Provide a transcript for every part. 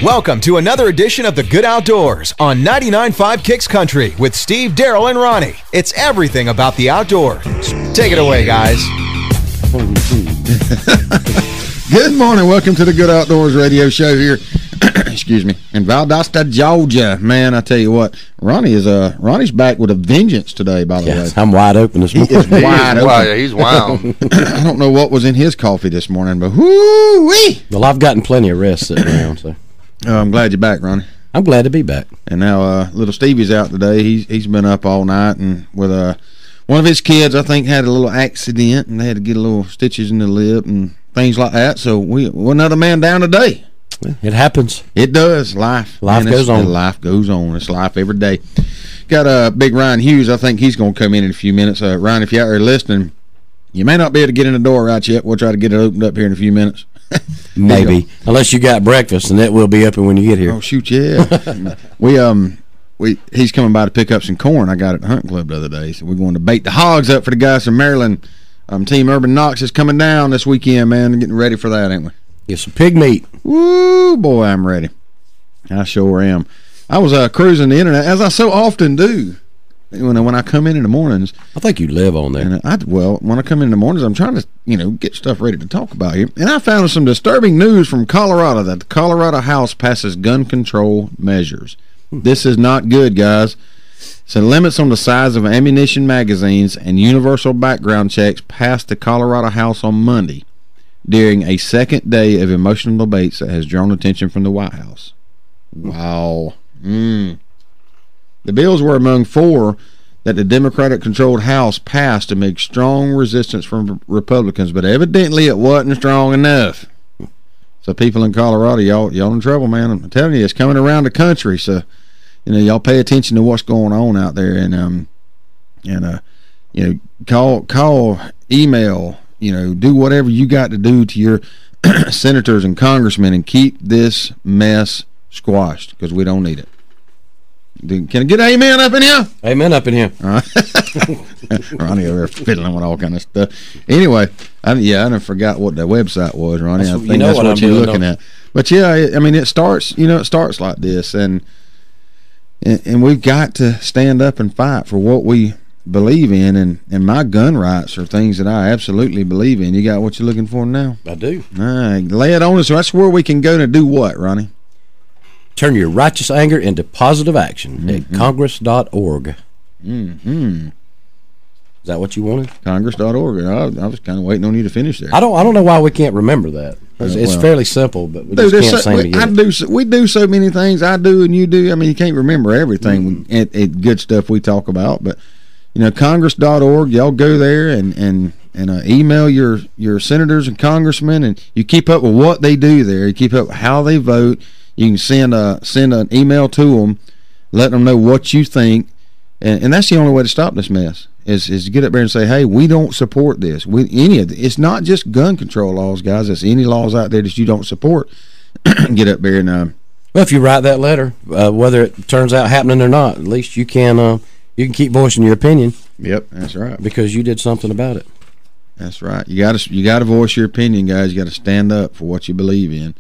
Welcome to another edition of The Good Outdoors on 99.5 Kicks Country with Steve, Daryl, and Ronnie. It's everything about the outdoors. Take it away, guys. Good morning. Welcome to the Good Outdoors radio show here. Excuse me. In Valdosta, Georgia. Man, I tell you what, Ronnie's back with a vengeance today, by the way. I'm wide open this morning. He is wide open. Wow, he's wild. I don't know what was in his coffee this morning, but whoo-wee! Well, I've gotten plenty of rest sitting around, so. I'm glad you're back, Ronnie. I'm glad to be back. And now little Stevie's out today. He's been up all night, and with one of his kids, I think, had a little accident, and they had to get a little stitches in the lip and things like that. So we're another man down today. It happens. It does. Life goes on. Life goes on. It's life every day. Got big Ryan Hughes. I think he's going to come in a few minutes. Ryan, if you're out there listening, you may not be able to get in the door right yet. We'll try to get it opened up here in a few minutes. Maybe. Unless you got breakfast, and that will be open when you get here. Oh, shoot, yeah. He's coming by to pick up some corn I got at the hunting club the other day. So we're going to bait the hogs up for the guys from Maryland. Team Urban Knox is coming down this weekend, man. Getting ready for that, ain't we? Get some pig meat. Woo, boy, I'm ready. I sure am. I was cruising the internet, as I so often do. When I come in the mornings. I think you live on there. And when I come in the mornings, I'm trying to, get stuff ready to talk about here. And I found some disturbing news from Colorado that the Colorado House passes gun control measures. This is not good, guys. So limits on the size of ammunition magazines and universal background checks passed the Colorado House on Monday during a second day of emotional debates that has drawn attention from the White House. Wow. The bills were among four that the Democratic-controlled House passed amid strong resistance from Republicans, but evidently it wasn't strong enough. So people in Colorado, y'all in trouble, man. I'm telling you, it's coming around the country. So, y'all pay attention to what's going on out there, and call, email, do whatever you got to do to your senators and congressmen and keep this mess squashed, because we don't need it. Can I get amen up in here? Amen up in here. Ronnie over there fiddling with all kind of stuff. Anyway, I forgot what the website was, Ronnie. I think that's what you're looking at. But yeah, it starts, it starts like this, and we've got to stand up and fight for what we believe in, and my gun rights are things that I absolutely believe in. You got what you're looking for now? I do. All right, lay it on us. So that's where we can go to do what, Ronnie? Turn your righteous anger into positive action at congress.org. Is that what you wanted? Congress.org. I was kind of waiting on you to finish there. I don't know why we can't remember that. It's fairly simple, but we just can't seem to get it. We do so many things. I do and you do. I mean, you can't remember everything at good stuff we talk about. But, Congress.org, y'all go there and email your senators and congressmen, and you keep up with what they do there. You keep up with how they vote. You can send an email to them, let them know what you think, and that's the only way to stop this mess. Is to get up there and say, hey, we don't support this. It's not just gun control laws, guys. It's any laws out there that you don't support. Get up there and well, if you write that letter, whether it turns out happening or not, at least you can keep voicing your opinion. Yep, that's right. Because you did something about it. That's right. You got to voice your opinion, guys. You got to stand up for what you believe in.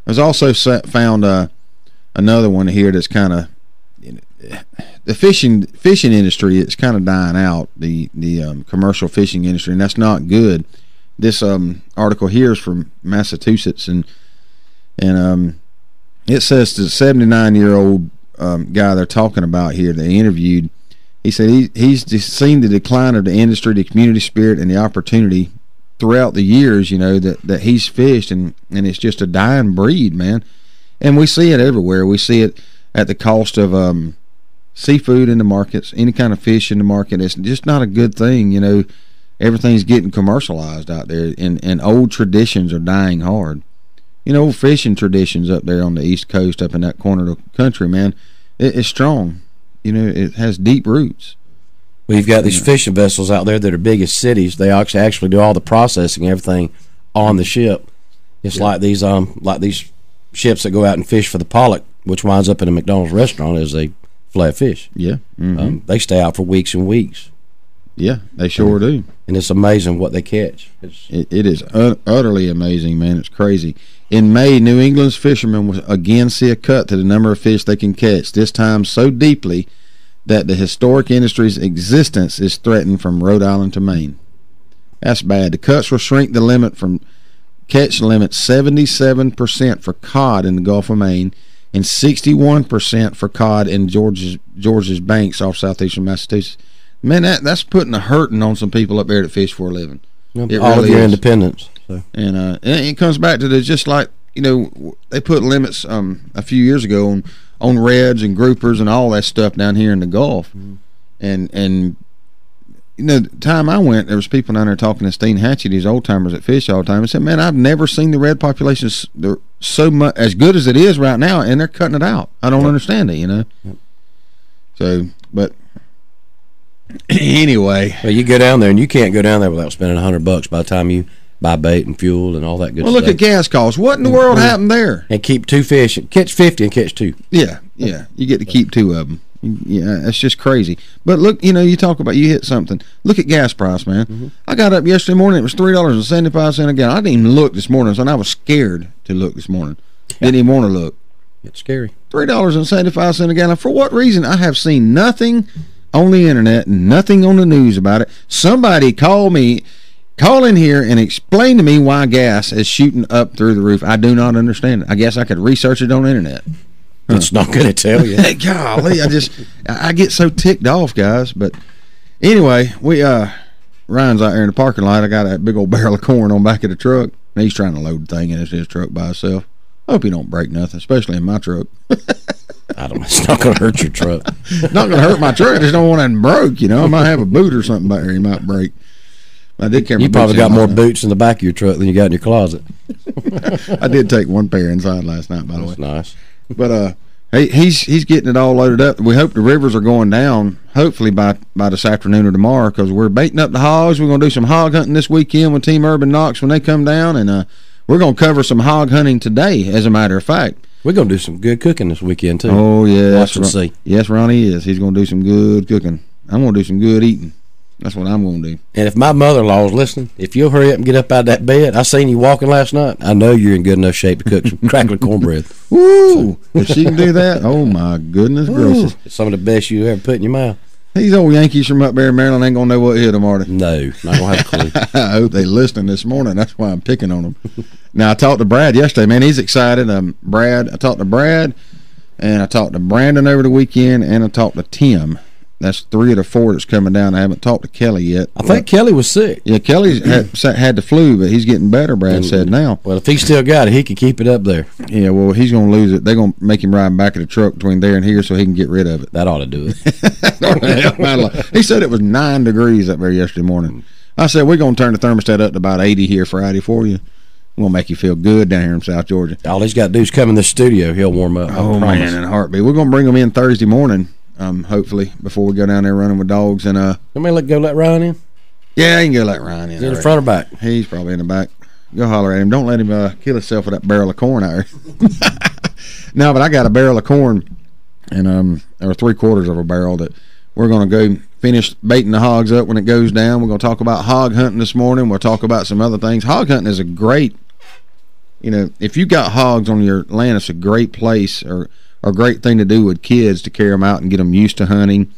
I was also found another one here that's kind of the fishing industry. It's kind of dying out, the commercial fishing industry, and that's not good. This article here is from Massachusetts, and it says the 79-year-old guy they're talking about here, they interviewed. He said he's seen the decline of the industry, the community spirit, and the opportunity throughout the years, that he's fished, and it's just a dying breed, man. And we see it everywhere. We see it at the cost of seafood in the markets, any kind of fish in the market. It's just not a good thing, Everything's getting commercialized out there, and old traditions are dying hard. Old fishing traditions up there on the East Coast, up in that corner of the country, man, it's strong. It has deep roots. Well, you've got these fishing vessels out there that are big as cities. They actually do all the processing, everything on the ship. It's like these ships that go out and fish for the pollock, which winds up in a McDonald's restaurant as a flat fish. Yeah. They stay out for weeks and weeks. Yeah, they sure do. and it's amazing what they catch. It is utterly amazing, man. It's crazy. In May, New England's fishermen will again see a cut to the number of fish they can catch, this time so deeply that the historic industry's existence is threatened from Rhode Island to Maine. That's bad. The cuts will shrink the limit from catch limit 77% for cod in the Gulf of Maine and 61% for cod in Georgia's banks off southeastern Massachusetts. Man, that's putting a hurting on some people up there that fish for a living. All of your independence. So. And it comes back to just like, they put limits a few years ago on reds and groupers and all that stuff down here in the Gulf. And the time I went, there was people down there talking to Steen Hatchie, these old timers that fish all the time, and said, man, I've never seen the red population so much as good as it is right now, and they're cutting it out. I don't understand it, Yep. So, but anyway. Well, you go down there, and you can't go down there without spending $100 by the time you buy bait and fuel and all that good stuff. Well, look at gas costs. What in the world happened there? And keep 2 fish. Catch 50 and catch 2. Yeah. You get to keep 2 of them. Yeah, that's just crazy. But look, you talk about you hit something. Look at gas price, man. I got up yesterday morning. It was $3.75 a gallon. I didn't even look this morning, so I was scared to look this morning. Didn't even want to look. It's scary. $3.75 a gallon. For what reason? I have seen nothing on the internet, nothing on the news about it. Somebody call in here and explain to me why gas is shooting up through the roof. I do not understand it. I guess I could research it on the internet. It's not going to tell you. Golly, I get so ticked off, guys. But anyway, Ryan's out there in the parking lot. I got that big old barrel of corn on back of the truck, and he's trying to load the thing in his truck by himself. I hope he don't break nothing, especially in my truck. I don't know. It's not going to hurt your truck. Not going to hurt my truck. I just don't want it broke. I might have a boot or something back there. He might break. I did carry. You probably got more boots in the back of your truck than you got in your closet. I did take one pair inside last night, by the way. That's nice. But he's getting it all loaded up. We hope the rivers are going down, hopefully by this afternoon or tomorrow, because we're baiting up the hogs. We're going to do some hog hunting this weekend with Team Urban Knox when they come down, and we're going to cover some hog hunting today, as a matter of fact. We're going to do some good cooking this weekend, too. Oh, yeah. Watch and see. Yes, Ronnie is. He's going to do some good cooking. I'm going to do some good eating. That's what I'm going to do. And if my mother-in-law is listening, if you'll hurry up and get up out of that bed, I seen you walking last night. I know you're in good enough shape to cook some crackling cornbread. Woo! If she can do that, oh my goodness gracious! It's some of the best you ever put in your mouth. These old Yankees from up there in Maryland ain't gonna know what hit them, are they? No, not gonna have a clue. I hope they listening this morning. That's why I'm picking on them. Now I talked to Brad yesterday. Man, he's excited. I talked to Brad, and I talked to Brandon over the weekend, and I talked to Tim. That's 3 of the 4 that's coming down. I haven't talked to Kelly yet. I think Kelly was sick. Yeah, Kelly had the flu, but he's getting better, Brad said now. Well, if he still got it, he can keep it up there. Yeah, well, he's going to lose it. They're going to make him ride back of the truck between there and here so he can get rid of it. That ought to do it. He said it was 9 degrees up there yesterday morning. I said, we're going to turn the thermostat up to about 80 here Friday for you. We're going to make you feel good down here in South Georgia. All he's got to do is come in the studio. He'll warm up. Oh, man, in a heartbeat. We're going to bring him in Thursday morning. Hopefully before we go down there running with dogs. And let Ryan in? Yeah, I can go let Ryan in. Is he in the front or back? He's probably in the back. Go holler at him. Don't let him kill himself with that barrel of corn out there. No, but I got a barrel of corn and or 3/4 of a barrel that we're going to go finish baiting the hogs up when it goes down. We're going to talk about hog hunting this morning. We'll talk about some other things. Hog hunting is a great, if you got hogs on your land, it's a great place or a great thing to do with kids to carry them out and get them used to hunting.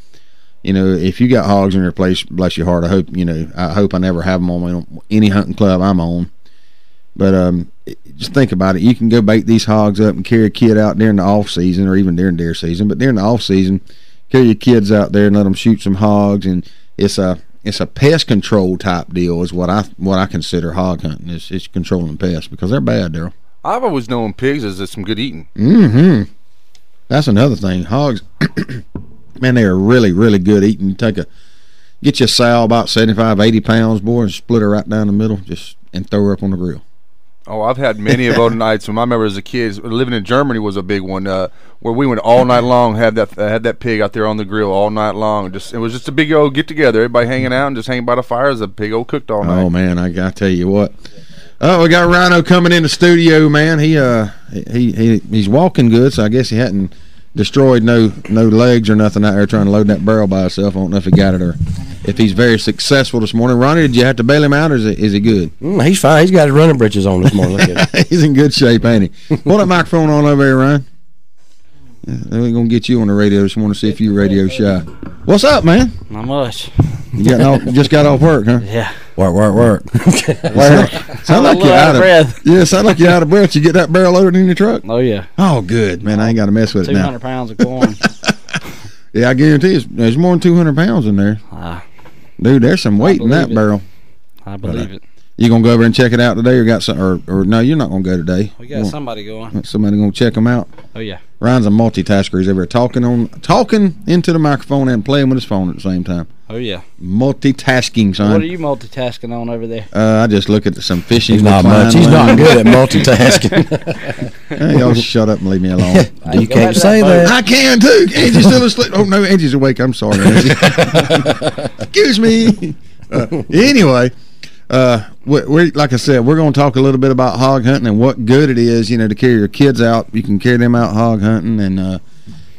If you got hogs in your place, bless your heart, I hope I never have them on any hunting club I'm on. But just think about it. You can go bait these hogs up and carry a kid out during the off season or even during deer season. But during the off season, carry your kids out there and let them shoot some hogs. And it's a pest control type deal is what I consider hog hunting. It's controlling pests because they're bad, Daryl. I've always known pigs is some good eating. Mm-hmm. That's another thing. Hogs, man, they are really, really good eating. Get you a sow about 75, 80 pounds, boy, and split her right down the middle, and throw her up on the grill. Oh, I've had many of those nights. When I remember as a kid, living in Germany was a big one, where we went all night long, had that pig out there on the grill all night long. It was just a big old get together, everybody hanging out and just hanging by the fire as a pig old cooked all night. Oh man, I gotta tell you what. Oh, we got Rhino coming in the studio, man. He's walking good, so I guess he hadn't destroyed no legs or nothing out there trying to load that barrel by himself. I don't know if he got it or if he's very successful this morning. Ronnie, did you have to bail him out, or is he good? He's fine. He's got his running britches on this morning. Look at him. He's in good shape, ain't he? Pull that microphone on over here, Ryan. We're going to get you on the radio this morning to see if you're radio shy. What's up, man? Not much. You just got off work, huh? Yeah. Work. Sound like you're out of breath. Yeah, sound like you're out of breath. You get that barrel loaded in your truck? Oh, yeah. Oh, good. Man, I ain't got to mess with it now. 200 pounds of corn. Yeah, I guarantee you, there's more than 200 pounds in there. Dude, there's some weight in that barrel. I believe it. You going to go over and check it out today, or got some, or no, you're not going to go today. We got somebody going. Somebody going to check them out? Oh, yeah. Ryan's a multitasker. He's ever talking into the microphone and playing with his phone at the same time. Oh, yeah. Multitasking, son. What are you multitasking on over there? I just look at some fishing. He's not much. He's not good at multitasking. Hey, y'all shut up and leave me alone. You can't say that. I can, too. Angie's still asleep. Oh, no, Angie's awake. I'm sorry, Angie. Excuse me. Anyway, we like I said, we're going to talk a little bit about hog hunting and what good it is, to carry your kids out. You can carry them out hog hunting, and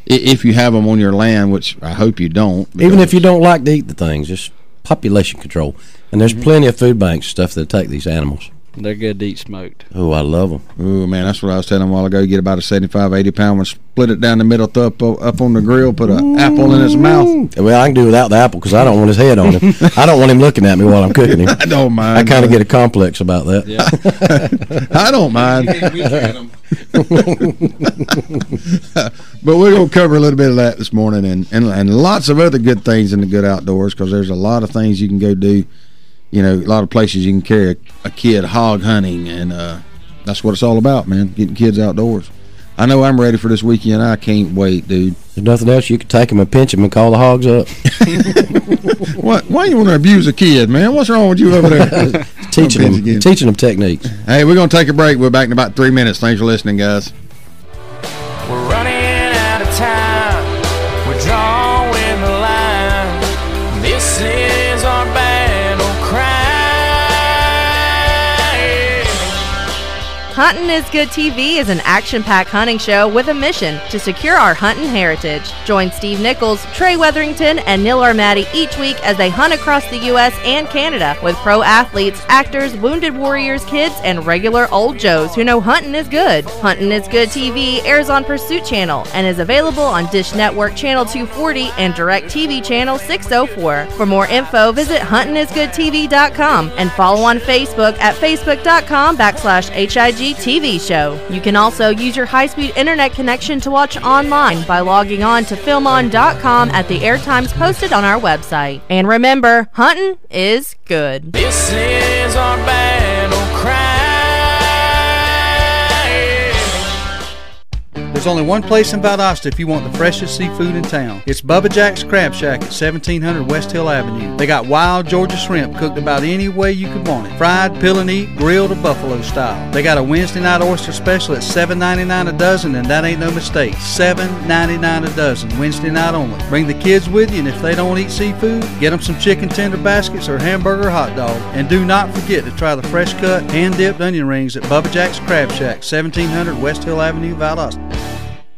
if you have them on your land, which I hope you don't. Even if you don't like to eat the things, just population control. And there's plenty of food banks stuff that take these animals. They're good to eat smoked. Oh, I love them. Oh, man, that's what I was telling them a while ago. You get about a 75, 80-pound one, split it down the middle, up on the grill, put an apple in his mouth. Well, I can do without the apple because I don't want his head on him. I don't want him looking at me while I'm cooking him. I don't mind. I kind of get a complex about that. Yeah. I don't mind. But we're going to cover a little bit of that this morning and lots of other good things in the good outdoors, because there's a lot of things you can go do. A lot of places you can carry a kid hog hunting, and that's what it's all about, man, getting kids outdoors. I know I'm ready for this weekend. I can't wait, dude. There's nothing else. You can take them and pinch them and call the hogs up. Why you want to abuse a kid, man? What's wrong with you over there? teaching them techniques. Hey, we're going to take a break. We're back in about 3 minutes. Thanks for listening, guys. We're running out of time. We're drawing the line. This is our battle cry. Huntin' is Good TV is an action-packed hunting show with a mission to secure our hunting heritage. Join Steve Nichols, Trey Weatherington, and Neil Armati each week as they hunt across the U.S. and Canada with pro athletes, actors, wounded warriors, kids, and regular old Joes who know hunting is good. Huntin' is Good TV airs on Pursuit Channel and is available on Dish Network Channel 240 and DirecTV Channel 604. For more info, visit huntingisgoodtv.com and follow on Facebook at facebook.com/HIG TV show. You can also use your high-speed internet connection to watch online by logging on to filmon.com at the airtimes posted on our website. And remember, hunting is good. This is our battle cry. There's only one place in Valdosta if you want the freshest seafood in town. It's Bubba Jack's Crab Shack at 1700 West Hill Avenue. They got wild Georgia shrimp cooked about any way you could want it. Fried, peel and eat, grilled, or buffalo style. They got a Wednesday night oyster special at $7.99 a dozen, and that ain't no mistake. $7.99 a dozen, Wednesday night only. Bring the kids with you, and if they don't eat seafood, get them some chicken tender baskets or hamburger hot dog. And do not forget to try the fresh cut, hand-dipped onion rings at Bubba Jack's Crab Shack, 1700 West Hill Avenue, Valdosta.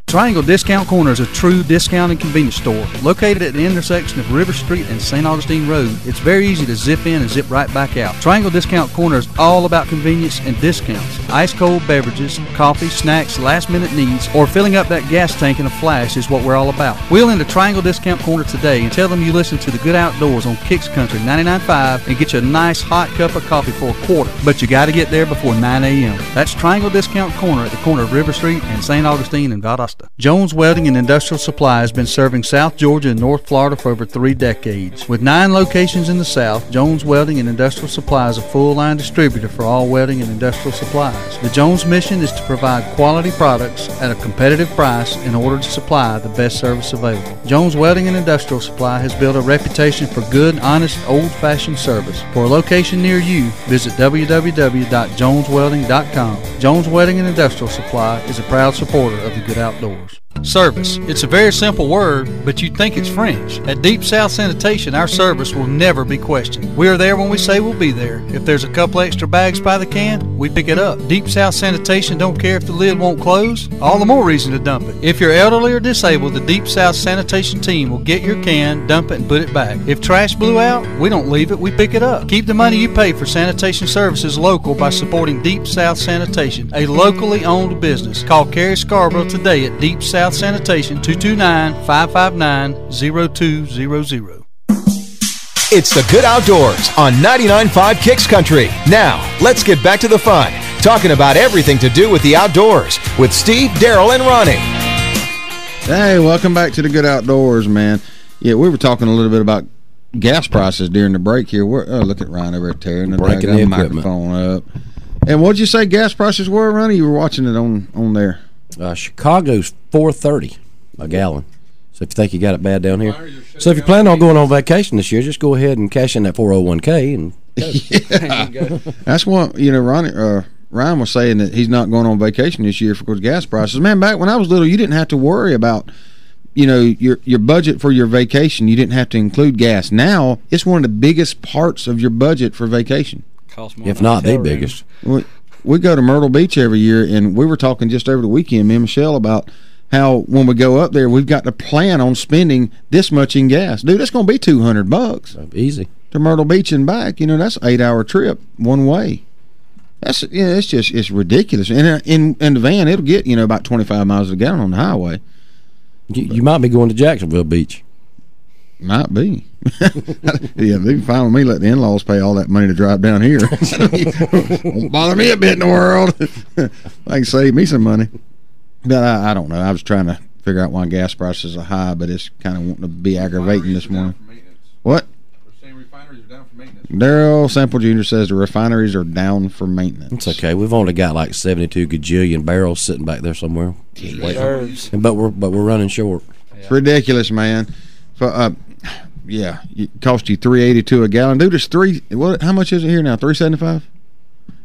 Triangle Discount Corner is a true discount and convenience store located at the intersection of River Street and St. Augustine Road. It's very easy to zip in and zip right back out. Triangle Discount Corner is all about convenience and discounts. Ice cold beverages, coffee, snacks, last minute needs, or filling up that gas tank in a flash is what we're all about. Wheel into Triangle Discount Corner today and tell them you listen to the Good Outdoors on Kicks Country 99.5 and get you a nice hot cup of coffee for $1. But you got to get there before 9 a.m. That's Triangle Discount Corner at the corner of River Street and St. Augustine in Valdosta. Jones Welding and Industrial Supply has been serving South Georgia and North Florida for over 3 decades. With 9 locations in the South, Jones Welding and Industrial Supply is a full-line distributor for all welding and industrial supplies. The Jones mission is to provide quality products at a competitive price in order to supply the best service available. Jones Welding and Industrial Supply has built a reputation for good, honest, old-fashioned service. For a location near you, visit www.joneswelding.com. Jones Welding and Industrial Supply is a proud supporter of the Good Outdoors. Service. It's a very simple word, but you'd think it's French. At Deep South Sanitation, our service will never be questioned. We are there when we say we'll be there. If there's a couple extra bags by the can, we pick it up. Deep South Sanitation don't care if the lid won't close. All the more reason to dump it. If you're elderly or disabled, the Deep South Sanitation team will get your can, dump it, and put it back. If trash blew out, we don't leave it, we pick it up. Keep the money you pay for sanitation services local by supporting Deep South Sanitation, a locally owned business. Call Carrie Scarborough today at Deep South Sanitation, 229-559-0200. It's the Good Outdoors on 99.5 Kicks Country. Now, let's get back to the fun, talking about everything to do with the outdoors with Steve, Daryl, and Ronnie. Hey, welcome back to the Good Outdoors, man. Yeah, we were talking a little bit about gas prices during the break here. Look at Ryan over there tearing the microphone up. And what'd you say gas prices were, Ronnie? You were watching it on there. Chicago's $4.30 a gallon. So if you think you got it bad down here. So if you're planning on going on vacation this year, just go ahead and cash in that 401k and go. That's what, Ryan was saying that he's not going on vacation this year because gas prices. Man, back when I was little, you didn't have to worry about, your budget for your vacation. You didn't have to include gas. Now, it's one of the biggest parts of your budget for vacation. If not the biggest. We go to Myrtle Beach every year, and we were talking just over the weekend, me and Michelle, about how when we go up there, we've got to plan on spending this much in gas. Dude, that's going to be $200. Easy. To Myrtle Beach and back. That's an 8-hour trip one way. That's it's ridiculous. And in the van, it'll get about 25 miles a gallon on the highway. You might be going to Jacksonville Beach. Might be. Yeah, they can fine with me. Let the in-laws pay all that money to drive down here. Won't bother me a bit in the world. I can save me some money. But I don't know. I was trying to figure out why gas prices are high, but it's kind of wanting to be aggravating this morning. What? Daryl Sample Jr. says the refineries are down for maintenance. It's okay. We've only got like 72 gajillion barrels sitting back there somewhere. But we're running short. It's ridiculous, man. So, yeah, it cost you $3.82 a gallon. Dude, it's how much is it here now? $3.75?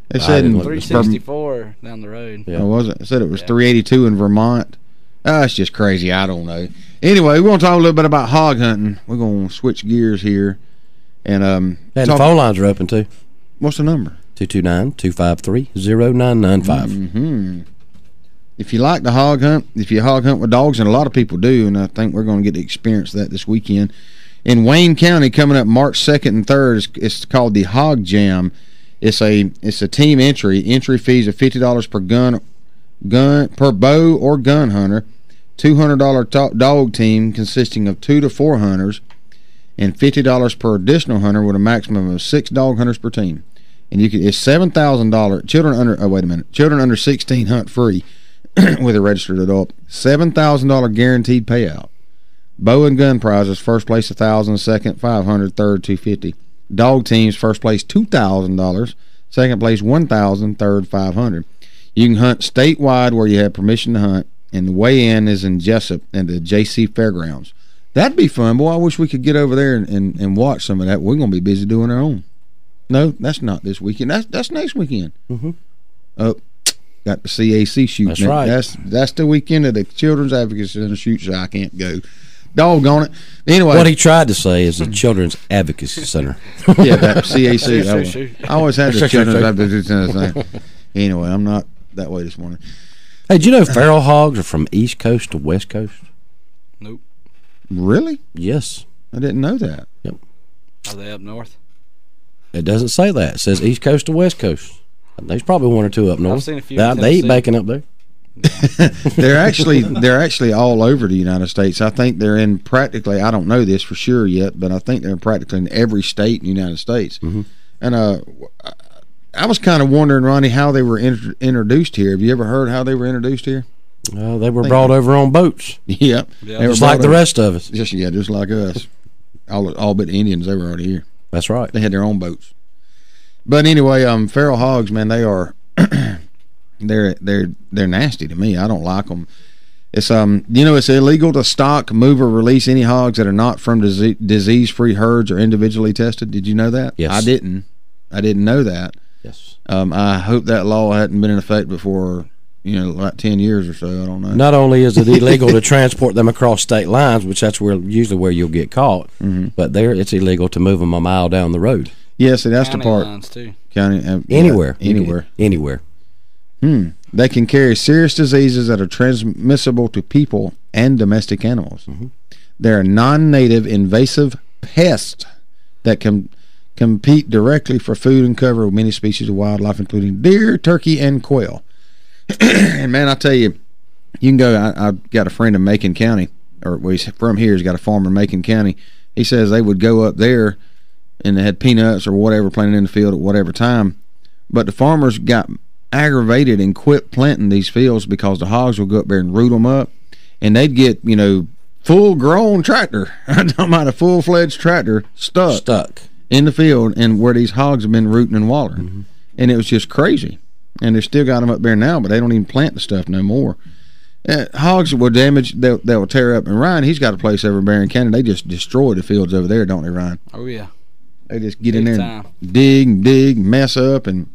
They said $3.64 down the road. Yeah. Oh, was it? It said it was $3.82 in Vermont. That's just crazy. I don't know. Anyway, we're going to talk a little bit about hog hunting. We're going to switch gears here. And the phone lines are open, too. What's the number? 229-253-0995. If you like the hog hunt, if you hog hunt with dogs, and a lot of people do, and I think we're going to get to experience that this weekend. In Wayne County, coming up March 2nd and 3rd, it's called the Hog Jam. It's a team entry. Entry fees are $50 per per bow or gun hunter. $200 dog team consisting of 2 to 4 hunters, and $50 per additional hunter with a maximum of 6 dog hunters per team. And it's $7,000. Children under 16 hunt free with a registered adult. $7,000 guaranteed payout. Bow and gun prizes: first place $1,000, second $500, third $250. Dog teams: first place $2,000, second place $1,000, third $500. You can hunt statewide where you have permission to hunt, and the weigh-in is in Jessup and the JC Fairgrounds. That'd be fun, boy. I wish we could get over there and watch some of that. We're going to be busy doing our own. No, that's not this weekend. That's next weekend. Oh, got the CAC shooting. That's right. That's the weekend of the Children's Advocacy Center shoot, so I can't go. Doggone it. Anyway. What he tried to say is the Children's Advocacy Center. Yeah, that CAC. I always had the Children's Advocacy Center thing. Anyway, I'm not that way this morning. Hey, did you know feral hogs are from East Coast to West Coast? Nope. Really? Yes. I didn't know that. Yep. Are they up north? It doesn't say that. It says East Coast to West Coast. There's probably one or two up north. I've seen a few. They eat bacon up there. They're actually all over the United States. I think they're in practically, I don't know this for sure yet, but I think they're practically in every state in the United States. And I was kind of wondering, Ronnie, how they were introduced here. Have you ever heard how they were introduced here? They were brought over on boats. Yep. Just like the rest of us. Just like us. All but the Indians, they were already here. That's right. They had their own boats. But anyway, feral hogs, man, they are they're nasty to me. I don't like them. It's it's illegal to stock, move, or release any hogs that are not from disease-free herds or individually tested. Did you know that? Yes. I didn't know that. Yes. I hope that law hadn't been in effect before like 10 years or so. I don't know. Not only is it illegal to transport them across state lines, which that's usually where you'll get caught, but it's illegal to move them a mile down the road. Yes, that's the County part. lines, too. County, Anywhere. anywhere. Anywhere. They can carry serious diseases that are transmissible to people and domestic animals. They're non-native invasive pests that can compete directly for food and cover many species of wildlife, including deer, turkey, and quail. And man, I tell you, you can go. I've got a friend in Macon County, or he's from here. He's got a farm in Macon County. He says they would go up there and they had peanuts or whatever planted in the field at whatever time, but the farmers got aggravated and quit planting these fields because the hogs would go up there and root them up, and they'd get full-grown tractor. I'm talking about a full-fledged tractor stuck in the field, and where these hogs have been rooting and wallering, and it was just crazy. And they still got them up there now, but they don't even plant the stuff no more. Hogs will damage, they'll tear up. And Ryan, he's got a place over in Barron County. They just destroy the fields over there, don't they, Ryan? Oh, yeah. They just get Big in there time. and dig, mess up, and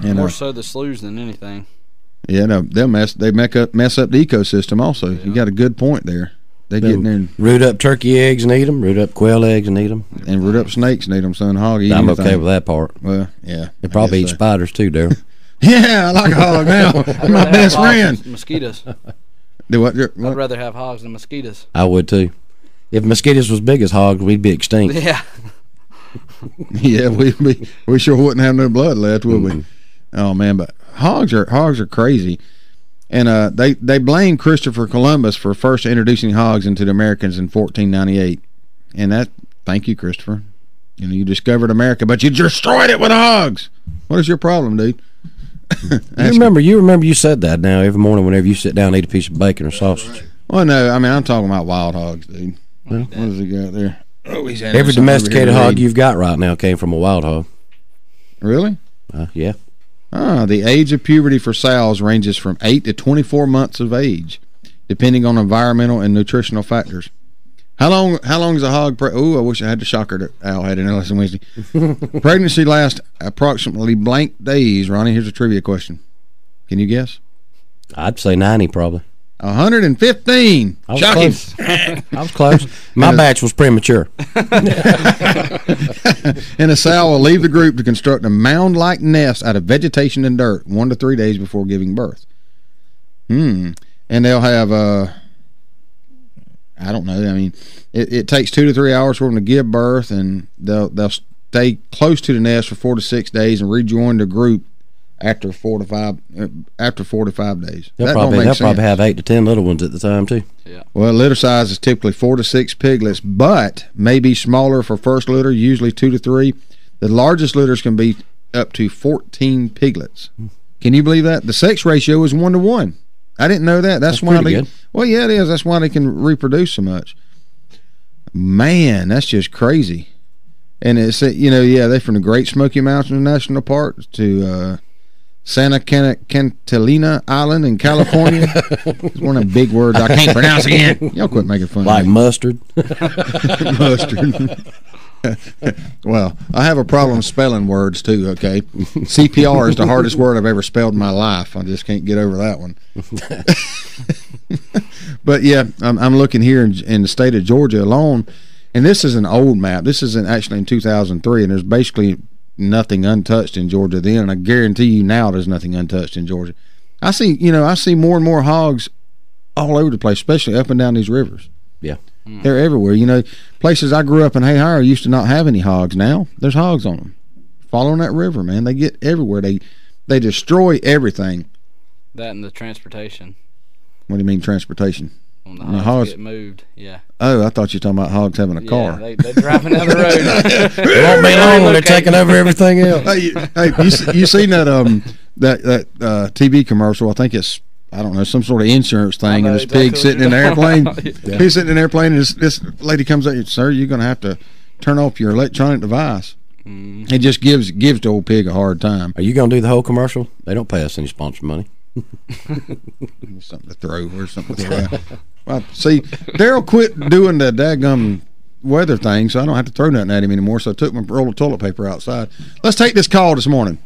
More so the sloughs than anything. yeah, no, they mess up the ecosystem also. Yeah. You got a good point there. They get in there and root up turkey eggs and eat them, root up quail eggs and eat them. And root up snakes and eat them, son. Hog eat I'm anything. okay with that part. Well, yeah. They probably eat spiders too, Daryl. Yeah, I like a hog now. My best friend. Mosquitoes. Do what? I'd rather have hogs than mosquitoes. I would too. If mosquitoes was big as hogs, we'd be extinct. Yeah. Yeah, we sure wouldn't have no blood left, would we? Oh man, but hogs are crazy, and they blame Christopher Columbus for first introducing hogs into the Americans in 1498, and thank you, Christopher. You discovered America, but you destroyed it with hogs. What is your problem, dude? You remember you said that now every morning whenever you sit down and eat a piece of bacon or sausage. Well, no, I mean I'm talking about wild hogs, dude. What does he got there? Oh, he's every domesticated hog you've got right now came from a wild hog. Really? Yeah. The age of puberty for sows ranges from 8 to 24 months of age, depending on environmental and nutritional factors. How long is a hog? I wish I had the shocker that Al had in Lesson Wednesday. Pregnancy lasts approximately blank days. Ronnie, here's a trivia question. Can you guess? I'd say 90 probably. 115. I was Shocking. close. I was close. My batch was premature. And a sow will leave the group to construct a mound-like nest out of vegetation and dirt 1 to 3 days before giving birth. And they'll have I don't know. I mean, it takes 2 to 3 hours for them to give birth, and they'll stay close to the nest for 4 to 6 days and rejoin the group after 4 to 5 days. They'll probably have 8 to 10 little ones at the time too. Yeah. Well, litter size is typically 4 to 6 piglets, but may be smaller for first litter, usually 2 to 3. The largest litters can be up to 14 piglets. Can you believe that? The sex ratio is 1 to 1. I didn't know that. That's why pretty good. Well, yeah, it is. That's why they can reproduce so much. Man, that's just crazy. And it's they're from the Great Smoky Mountains National Park to Santa Catalina Island in California. It's one of the big words I can't pronounce again. Y'all quit making fun like of me. Mustard. Mustard. Well, I have a problem spelling words too, okay? CPR is the hardest word I've ever spelled in my life. I just can't get over that one. But yeah, I'm looking here in the state of Georgia alone, and this is an old map. This isn't actually in 2003, and there's basically nothing untouched in Georgia then, and I guarantee you now there's nothing untouched in Georgia. I see more and more hogs all over the place, especially up and down these rivers. Yeah. They're everywhere. Places I grew up in Hayhire used to not have any hogs. Now there's hogs on them. Following that river, man. They get everywhere. They destroy everything. That and the transportation. What do you mean transportation? When the hogs get moved, yeah. Oh, I thought you were talking about hogs having a car. They're driving down the road. It won't be long when they're taking over everything else. Hey, you seen that TV commercial? I think it's, I don't know, some sort of insurance thing, and this pig sitting in an airplane. Yeah. He's sitting in an airplane, and this lady comes up, sir, you're going to have to turn off your electronic device. He just gives the old pig a hard time. Are you going to do the whole commercial? They don't pay us any sponsor money. Something to throw or something to throw. Well, see, Daryl quit doing the daggum weather thing, so I don't have to throw nothing at him anymore, so I took my roll of toilet paper outside. Let's take this call this morning.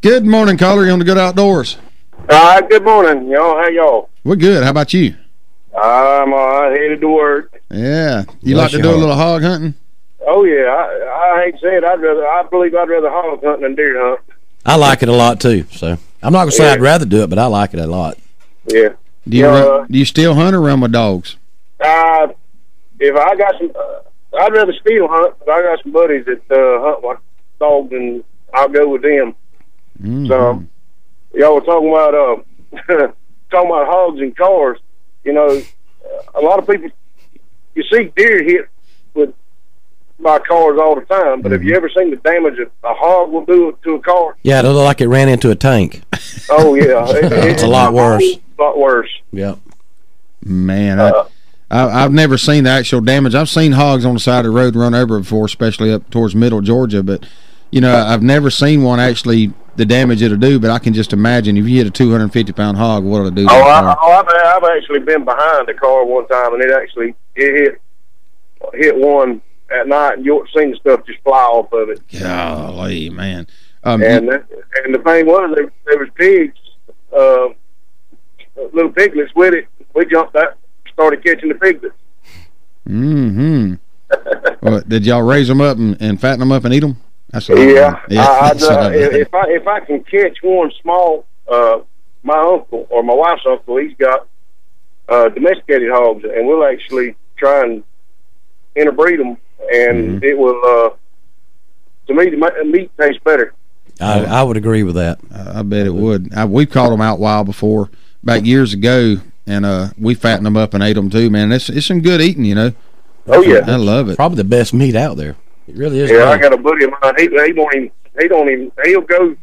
Good morning, caller. You're on the Good Outdoors. Good morning, y'all. How y'all? We're good. How about you? I'm headed to work. Yeah. You like to do a little hog hunting? Oh yeah. I hate to say it. I believe I'd rather hog hunt than deer hunt. I like it a lot too. So I'm not gonna say I'd rather do it, but I like it a lot. Yeah. Do you still hunt or run with dogs? If I got some, I'd rather still hunt. But I got some buddies that hunt with dogs, and I'll go with them. Mm-hmm. So y'all were talking about hogs and cars. You know, a lot of people, you see deer hit by cars all the time, but have you ever seen the damage a hog will do to a car? Yeah, it looked like it ran into a tank. Oh yeah, it's a lot worse. A lot worse. Yep. Man, I've never seen the actual damage. I've seen hogs on the side of the road run over before, especially up towards middle Georgia, but you know, I've never seen one actually the damage it'll do, but I can just imagine if you hit a 250-pound hog, what it'll do to a car. I've actually been behind the car one time, and it hit one at night, and you'll see the stuff just fly off of it. Golly, man. And the thing was, there was pigs, little piglets with it. We jumped out, started catching the piglets. Mm-hmm. Well, did y'all raise them up and fatten them up and eat them? That's yeah. If I can catch one small, my uncle or my wife's uncle, he's got domesticated hogs, and we'll actually try and interbreed them, and it will. To me, the meat tastes better. I would agree with that. I bet it would. We've caught them out wild before, back years ago, and we fattened them up and ate them too. Man, it's some good eating, you know. Oh yeah, I love it. Probably the best meat out there. It really is. Yeah, great. I got a buddy of mine. He'll go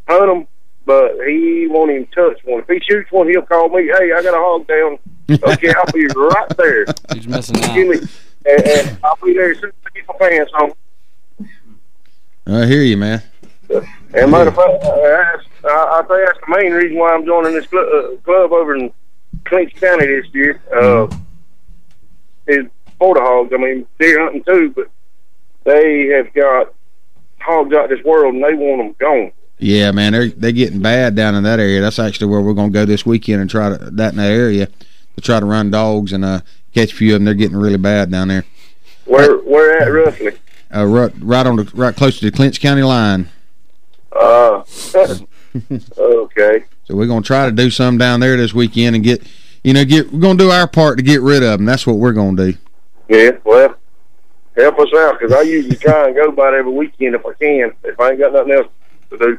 hunt them, but he won't even touch one. If he shoots one, he'll call me. Hey, I got a hog down. Okay, I'll be right there. He's missing out. And I'll be there as soon as I get my pants on. I hear you, man. And matter of fact, I think that's the main reason why I'm joining this club over in Clinch County this year. Is for the hogs. I mean, deer hunting too, but they have got hogs out this world, and they want them gone. Yeah, man, they're getting bad down in that area. That's actually where we're going to go this weekend and try that in that area to try to run dogs and catch a few of them. They're getting really bad down there. Where at roughly? Right close to the Clinch County line. Okay. So we're going to try to do some down there this weekend and we're going to do our part to get rid of them. That's what we're going to do. Yeah, well, help us out, because I usually try and go by every weekend if I can, if I ain't got nothing else to do.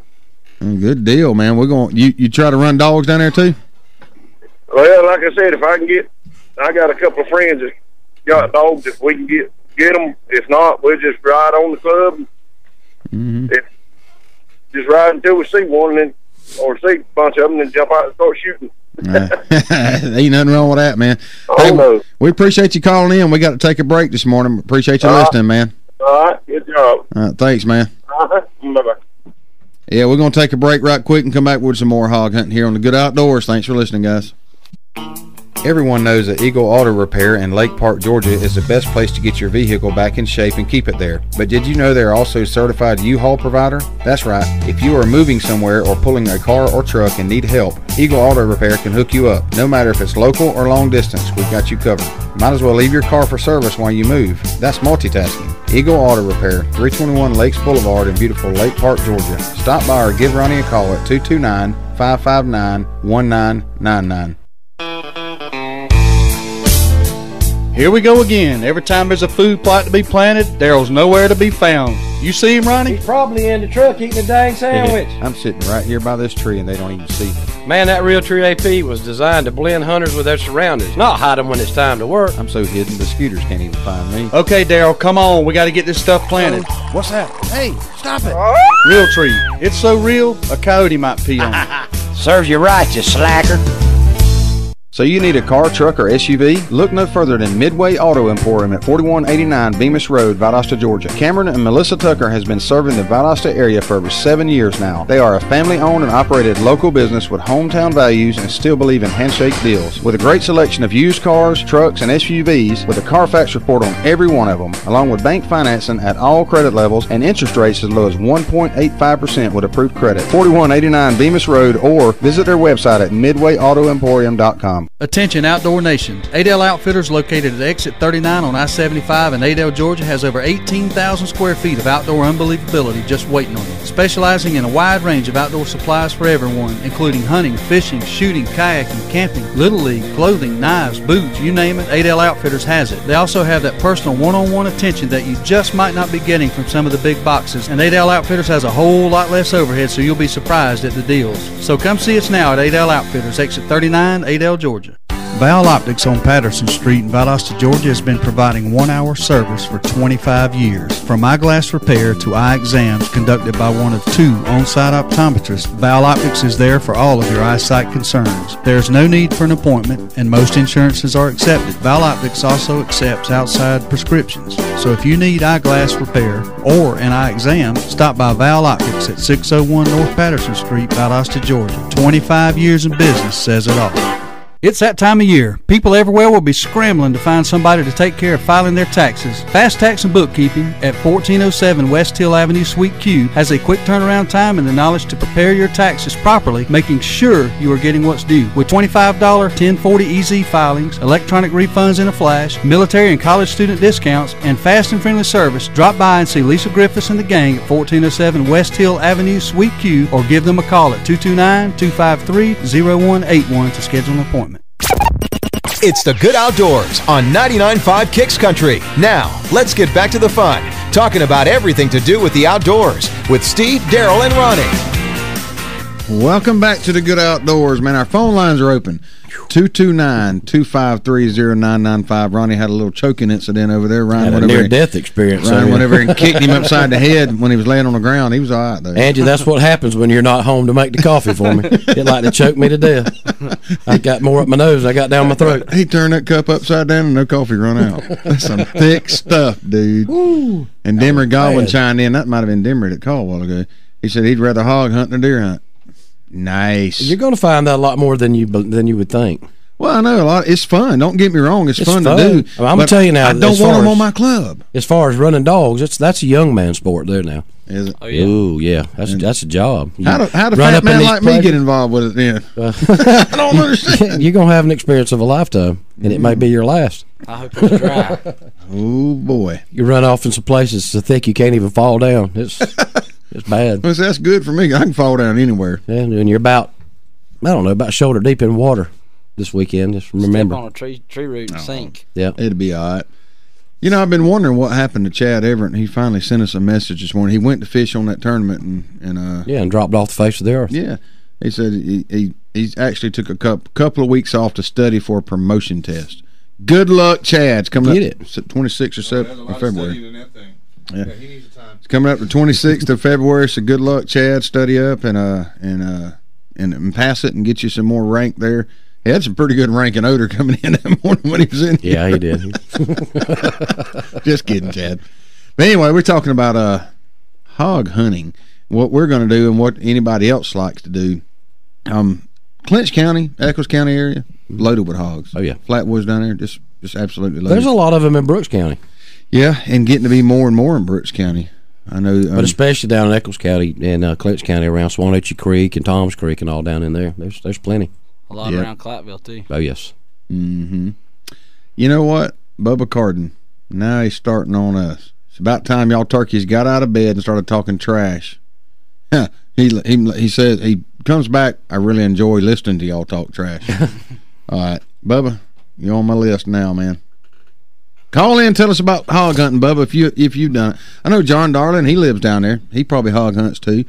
Good deal, man. We're going. You try to run dogs down there too? Well, like I said, if I can I got a couple of friends that got dogs. If we can get them, if not, we'll just ride on the club. Just ride until we see one, or see a bunch of them, and jump out and start shooting. Ain't nothing wrong with that, man. No. We appreciate you calling in. We got to take a break this morning. Appreciate you listening, man. All right, good job. Thanks, man. Bye-bye. Yeah, we're going to take a break right quick and come back with some more hog hunting here on the Good Outdoors. Thanks for listening, guys. Everyone knows that Eagle Auto Repair in Lake Park, Georgia is the best place to get your vehicle back in shape and keep it there. But did you know they're also a certified U-Haul provider? That's right. If you are moving somewhere or pulling a car or truck and need help, Eagle Auto Repair can hook you up. No matter if it's local or long distance, we've got you covered. Might as well leave your car for service while you move. That's multitasking. Eagle Auto Repair, 321 Lakes Boulevard in beautiful Lake Park, Georgia. Stop by or give Ronnie a call at 229-559-1999. Here we go again. Every time there's a food plot to be planted, Daryl's nowhere to be found. You see him, Ronnie? He's probably in the truck eating a dang sandwich. I'm sitting right here by this tree, and they don't even see me. Man, that Realtree AP was designed to blend hunters with their surroundings, not hide them when it's time to work. I'm so hidden, the scooters can't even find me. Okay, Daryl, come on. We got to get this stuff planted. What's that? Hey, stop it. Realtree. It's so real, a coyote might pee on it. Serves you right, you slacker. So you need a car, truck, or SUV? Look no further than Midway Auto Emporium at 4189 Bemis Road, Valdosta, Georgia. Cameron and Melissa Tucker has been serving the Valdosta area for over 7 years now. They are a family-owned and operated local business with hometown values and still believe in handshake deals. With a great selection of used cars, trucks, and SUVs, with a Carfax report on every one of them, along with bank financing at all credit levels and interest rates as low as 1.85% with approved credit. 4189 Bemis Road, or visit their website at midwayautoemporium.com. Attention Outdoor Nation. Adel Outfitters, located at exit 39 on I-75 in Adel, Georgia, has over 18,000 square feet of outdoor unbelievability just waiting on you. Specializing in a wide range of outdoor supplies for everyone, including hunting, fishing, shooting, kayaking, camping, Little League, clothing, knives, boots, you name it, Adel Outfitters has it. They also have that personal one-on-one attention that you just might not be getting from some of the big boxes, and Adel Outfitters has a whole lot less overhead, so you'll be surprised at the deals. So come see us now at Adel Outfitters, exit 39, Adel, Georgia. Val Optics on Patterson Street in Valdosta, Georgia has been providing 1-hour service for 25 years. From eyeglass repair to eye exams conducted by one of 2 on-site optometrists, Val Optics is there for all of your eyesight concerns. There is no need for an appointment, and most insurances are accepted. Val Optics also accepts outside prescriptions. So if you need eyeglass repair or an eye exam, stop by Val Optics at 601 North Patterson Street, Valdosta, Georgia. 25 years in business says it all. It's that time of year. People everywhere will be scrambling to find somebody to take care of filing their taxes. Fast Tax and Bookkeeping at 1407 West Hill Avenue, Suite Q has a quick turnaround time and the knowledge to prepare your taxes properly, making sure you are getting what's due. With $25 1040 EZ filings, electronic refunds in a flash, military and college student discounts, and fast and friendly service, drop by and see Lisa Griffiths and the gang at 1407 West Hill Avenue, Suite Q, or give them a call at 229-253-0181 to schedule an appointment. It's the Good Outdoors on 99.5 Kicks Country. Now, let's get back to the fun, talking about everything to do with the outdoors with Steve, Daryl, and Ronnie. Welcome back to the Good Outdoors, man. Our phone lines are open. 229-253-0995. Ronnie had a little choking incident over there. Ryan had a near-death experience. Ryan went over and kicked him upside the head when he was laying on the ground. He was all right, though. Angie, that's what happens when you're not home to make the coffee for me. It like to choke me to death. I got more up my nose than I got down my throat. He turned that cup upside down and no coffee run out. That's some thick stuff, dude. Woo. And Dimmer Godwin chimed in. That might have been Dimmer that called a while ago. He said he'd rather hog hunt than deer hunt. Nice. You're going to find that a lot more than you would think. Well, I know a lot. It's fun. Don't get me wrong. It's fun to do. I mean, I'm going to tell you now. I don't want them on my club. As far as running dogs, that's a young man sport there now. Is it? Oh, yeah. Ooh, yeah. That's a job. How do fat man like me get involved with it then? I don't understand. You're going to have an experience of a lifetime, and it may be your last. I hope it's dry. Oh, boy. You run off in some places so thick you can't even fall down. It's bad. Well, that's good for me. I can fall down anywhere. Yeah, and you're about shoulder deep in water this weekend. Just remember. Step on a tree root and sink. Yeah. It'll be all right. You know, I've been wondering what happened to Chad Everett, and he finally sent us a message this morning. He went to fish on that tournament and dropped off the face of the earth. Yeah. He said he actually took a couple of weeks off to study for a promotion test. Good luck, Chad. It's coming up 26th or 7th of February. Yeah. He needs time. It's coming up the 26th of February, so good luck, Chad. Study up and pass it and get you some more rank there. He had some pretty good rank and odor coming in that morning when he was in here. Yeah, he did. Just kidding, Chad. But anyway, we're talking about hog hunting, what we're going to do and what anybody else likes to do. Clinch County, Eccles County area, loaded with hogs. Oh, yeah. Flatwoods down there, just absolutely loaded. There's a lot of them in Brooks County. Yeah, and getting to be more and more in Brooks County. I know, but especially down in Eccles County and Clinch County around Swanetchee Creek and Tom's Creek and all down in there. There's plenty. A lot around Clattville too. Oh yes. Mm-hmm. You know what, Bubba Carden? Now he's starting on us. It's about time y'all turkeys got out of bed and started talking trash. He says he comes back. I really enjoy listening to y'all talk trash. All right, Bubba, you're on my list now, man. Call in, tell us about hog hunting, Bubba, if you've done it. I know John Darling, he lives down there. He probably hog hunts too.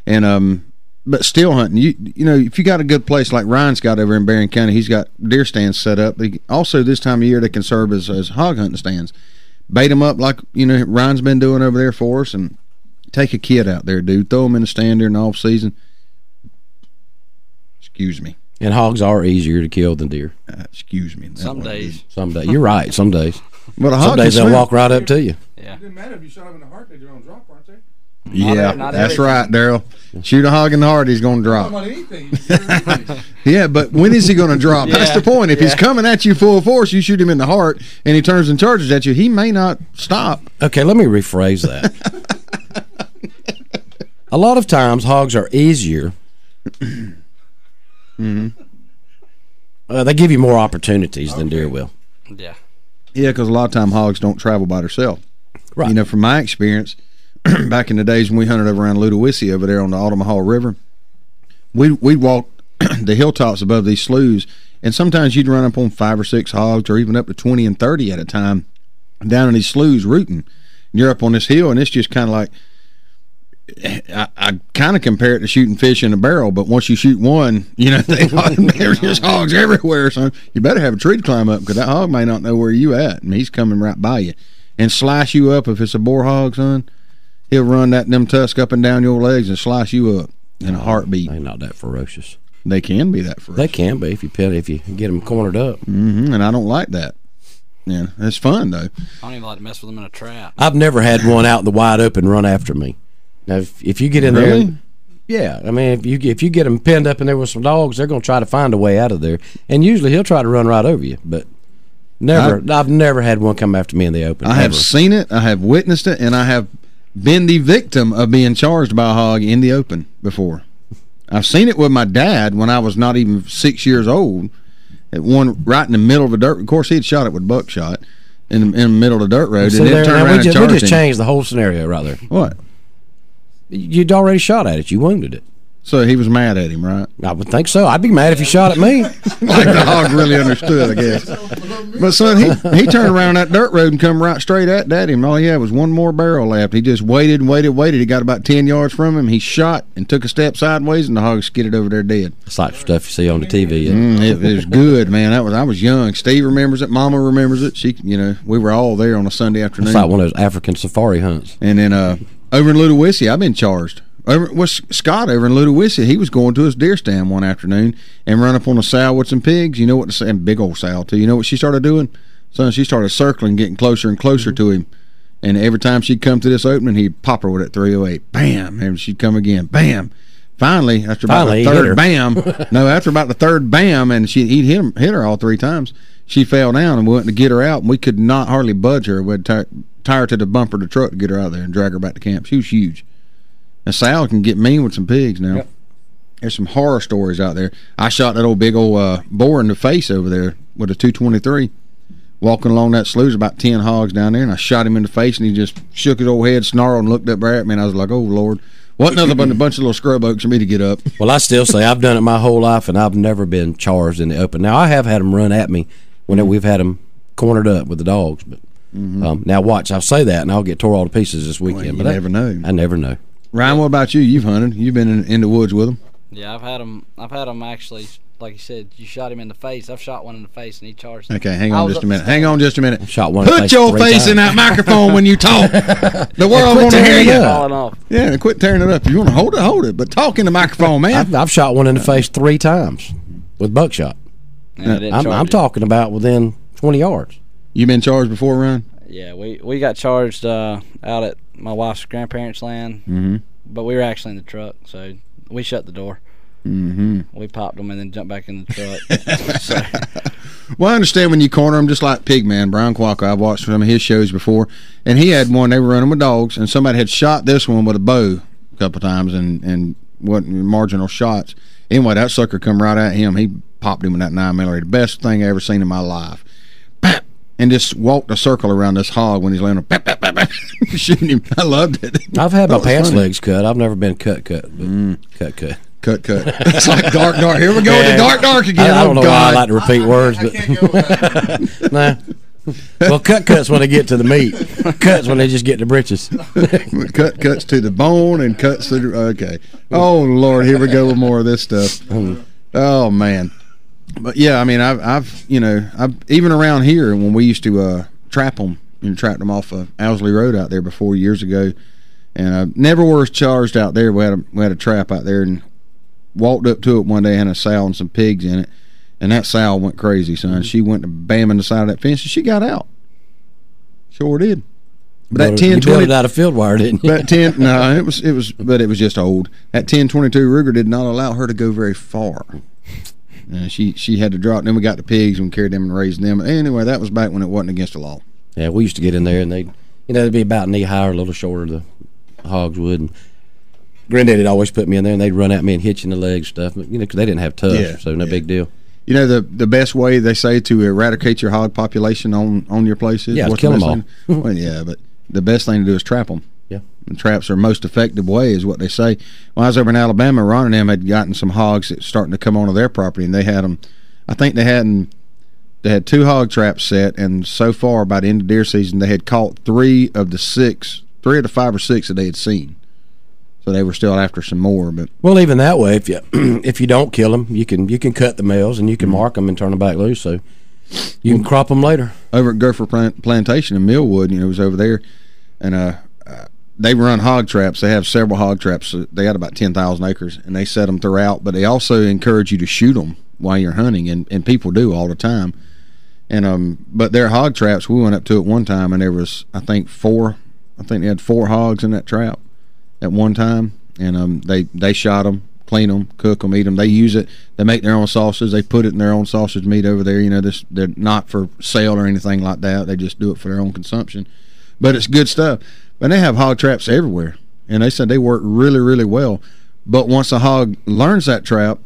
And but still hunting. You know, if you got a good place like Ryan's got over in Barron County, he's got deer stands set up. Also, this time of year, they can serve as hog hunting stands. Bait them up like, you know, Ryan's been doing over there for us, and take a kid out there, dude. Throw them in the stand during the off season. Excuse me. And hogs are easier to kill than deer. Excuse me. Some days. Some days. You're right. Some days. But Some days they'll walk right up to you. Yeah. It didn't matter if you shot him in the heart; they're gonna drop, aren't they? Yeah, not that's everything. right, Daryl. Shoot a hog in the heart, he's going to drop. Yeah, but when is he going to drop? That's the point. If he's coming at you full force, you shoot him in the heart, and he turns and charges at you, he may not stop. Okay, let me rephrase that. A lot of times, hogs are easier. They give you more opportunities than deer will. Yeah. Yeah, because a lot of time hogs don't travel by themselves. Right. You know, from my experience, back in the days when we hunted over around Ludowici over there on the Altamaha River, we'd walk the hilltops above these sloughs, and sometimes you'd run up on 5 or 6 hogs, or even up to 20 and 30 at a time, down in these sloughs rooting. And you're up on this hill, and it's just kind of like, I kind of compare it to shooting fish in a barrel, but once you shoot one, you know, there's just hogs everywhere, so you better have a tree to climb up, because that hog may not know where you at, and he's coming right by you. And slice you up if it's a boar hog, son. He'll run them tusks up and down your legs and slice you up in a heartbeat. They're not that ferocious. They can be that ferocious. They can be if you get them cornered up. And I don't like that. Yeah, it's fun though. I don't even like to mess with them in a trap. I've never had one out in the wide open run after me. Now, if you get in Really? there, yeah, I mean, if you get them pinned up in there with some dogs, they're going to try to find a way out of there, and usually he'll try to run right over you. But I've never had one come after me in the open. I have seen it, I have witnessed it, and I have been the victim of being charged by a hog in the open before. I've seen it with my dad when I was not even 6 years old. At one right in the middle of a dirt. Of course, he'd shot it with buckshot in the middle of the dirt road, See and then there, turned now around and we charged just him. changed the whole scenario right there. What? You'd already shot at it. You wounded it. So he was mad at him, right? I would think so. I'd be mad if you shot at me. Like the hog really understood, I guess. But son, he turned around that dirt road and come right straight at him. All he had was one more barrel left. He just waited and waited and waited. He got about 10 yards from him. He shot and took a step sideways, and the hog skidded over there dead. It's like stuff you see on the TV. It was good, man. I was young. Steve remembers it. Mama remembers it. We were all there on a Sunday afternoon. It's like one of those African safari hunts. And then over in Ludowici, I've been charged. Scott over in Ludowici, he was going to his deer stand one afternoon and run up on a sow with some pigs. You know what? And big old sow too. You know what she started doing? Son, she started circling, getting closer and closer to him. And every time she'd come to this opening, he'd pop her with that 308. Bam! And she'd come again. Bam! Finally, after about the third bam, after about the third bam, and he'd hit her all 3 times. She fell down, and we went to get her out, and we could not hardly budge her. We'd tie her to the bumper of the truck to get her out there and drag her back to camp. She was huge. And Sal can get mean with some pigs now. Yep. There's some horror stories out there. I shot that old big old boar in the face over there with a 223. Walking along that slough, about 10 hogs down there, and I shot him in the face, and he just shook his old head, snarled, and looked up there at me, and I was like, oh, Lord. Wasn't nothing but a bunch of little scrub oaks for me to get up. Well, I still say I've done it my whole life, and I've never been charged in the open. Now, I have had them run at me when we've had them cornered up with the dogs. But now, watch, I'll say that, and I'll get tore all to pieces this weekend. Well, you never know. I never know. Ryan, what about you? You've hunted. You've been in the woods with them. Yeah, I've had them actually. Like you said, you shot him in the face. I've shot one in the face, and he charged him. Okay, hang on just a minute. Hang on just a minute. Shot one. Put your face in that microphone when you talk. The world want to hear you. Off. Yeah, quit tearing it up. If you want to hold it. But talk in the microphone, man. I've shot one in the face 3 times with buckshot. I'm talking about within 20 yards. You been charged before, Ryan? Yeah, we got charged out at my wife's grandparents' land, but we were actually in the truck, so we shut the door. We popped them and then jumped back in the truck. Well, I understand when you corner them, just like Pigman, Brian Qualcomm. I've watched some of his shows before, and he had one, they were running with dogs, and somebody had shot this one with a bow a couple times and wasn't marginal shots. Anyway, that sucker come right at him. He popped him with that 9mm. The best thing I ever seen in my life. Bap! And just walked a circle around this hog when he's laying on, shooting him. I loved it. I've had my pants legs cut. I've never been cut. Cut. It's like dark. Here we go with the dark again. I don't know why I like to repeat words, but nah. Well, cuts when they get to the meat. Cuts when they just get the britches. Cuts to the bone and cuts to the, okay. Oh Lord, here we go with more of this stuff. Oh man. But yeah, I mean, I've even around here when we used to trap them and trap them off of Owsley Road out there before years ago, and I never was charged out there. We had a trap out there, and walked up to it one day, had a sow and some pigs in it, and that sow went crazy, son. She went to bamming the side of that fence, and she got out. Sure did. But that 10, you 20 built it out of field wire, didn't you? That 10, no, it was, but it was just old. That 10-22 Ruger did not allow her to go very far. She had to drop. Then we got the pigs and carried them and raised them. Anyway, that was back when it wasn't against the law. Yeah, we used to get in there, and they'd be about knee high or a little shorter. The hogs would. And Granddaddy'd always put me in there, and they'd run at me and hit you in the legs and stuff. But, because they didn't have tufts, so no big deal. The best way they say to eradicate your hog population on your places. Yeah, kill them all. Well, yeah, but the best thing to do is trap them. Yeah, and traps are most effective way, is what they say. When I was over in Alabama, Ron and them had gotten some hogs that starting to come onto their property, and they had them. I think they had 2 hog traps set, and so far by the end of deer season, they had caught 3 of the 5 or 6 that they had seen. So they were still after some more. But well, even that way, if you don't kill them, you can cut the males and you can mark them and turn them back loose, so you can crop them later. Over at Gopher Plantation in Millwood, it was over there, and they run hog traps. They have several hog traps. They got about 10,000 acres, and they set them throughout. But they also encourage you to shoot them while you're hunting, and people do all the time. And but their hog traps, we went up to it one time, and there was I think they had 4 hogs in that trap at one time, and they shot them, clean them, cook them, eat them. They use it. They make their own sausage. They put it in their own sausage meat over there. They're not for sale or anything like that. They just do it for their own consumption. But it's good stuff. But they have hog traps everywhere, and they said they work really, really well. But once a hog learns that trap,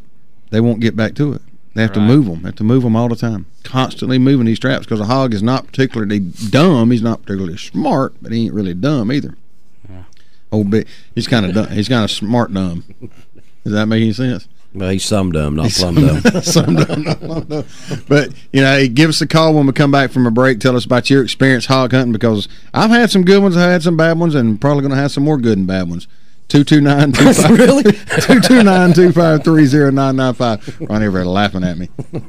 they won't get back to it. They have to move them. They have to move them all the time, constantly moving these traps, because a hog is not particularly dumb. He's not particularly smart, but he ain't really dumb either. He's kind of dumb. He's kind of smart dumb. Does that make any sense? Well, he's some dumb, not plumb dumb. Some dumb, not plumb dumb. But give us a call when we come back from a break. Tell us about your experience hog hunting, because I've had some good ones, I've had some bad ones, and probably going to have some more good and bad ones. 229-25 really 229-253-0995. Ron everybody laughing at me.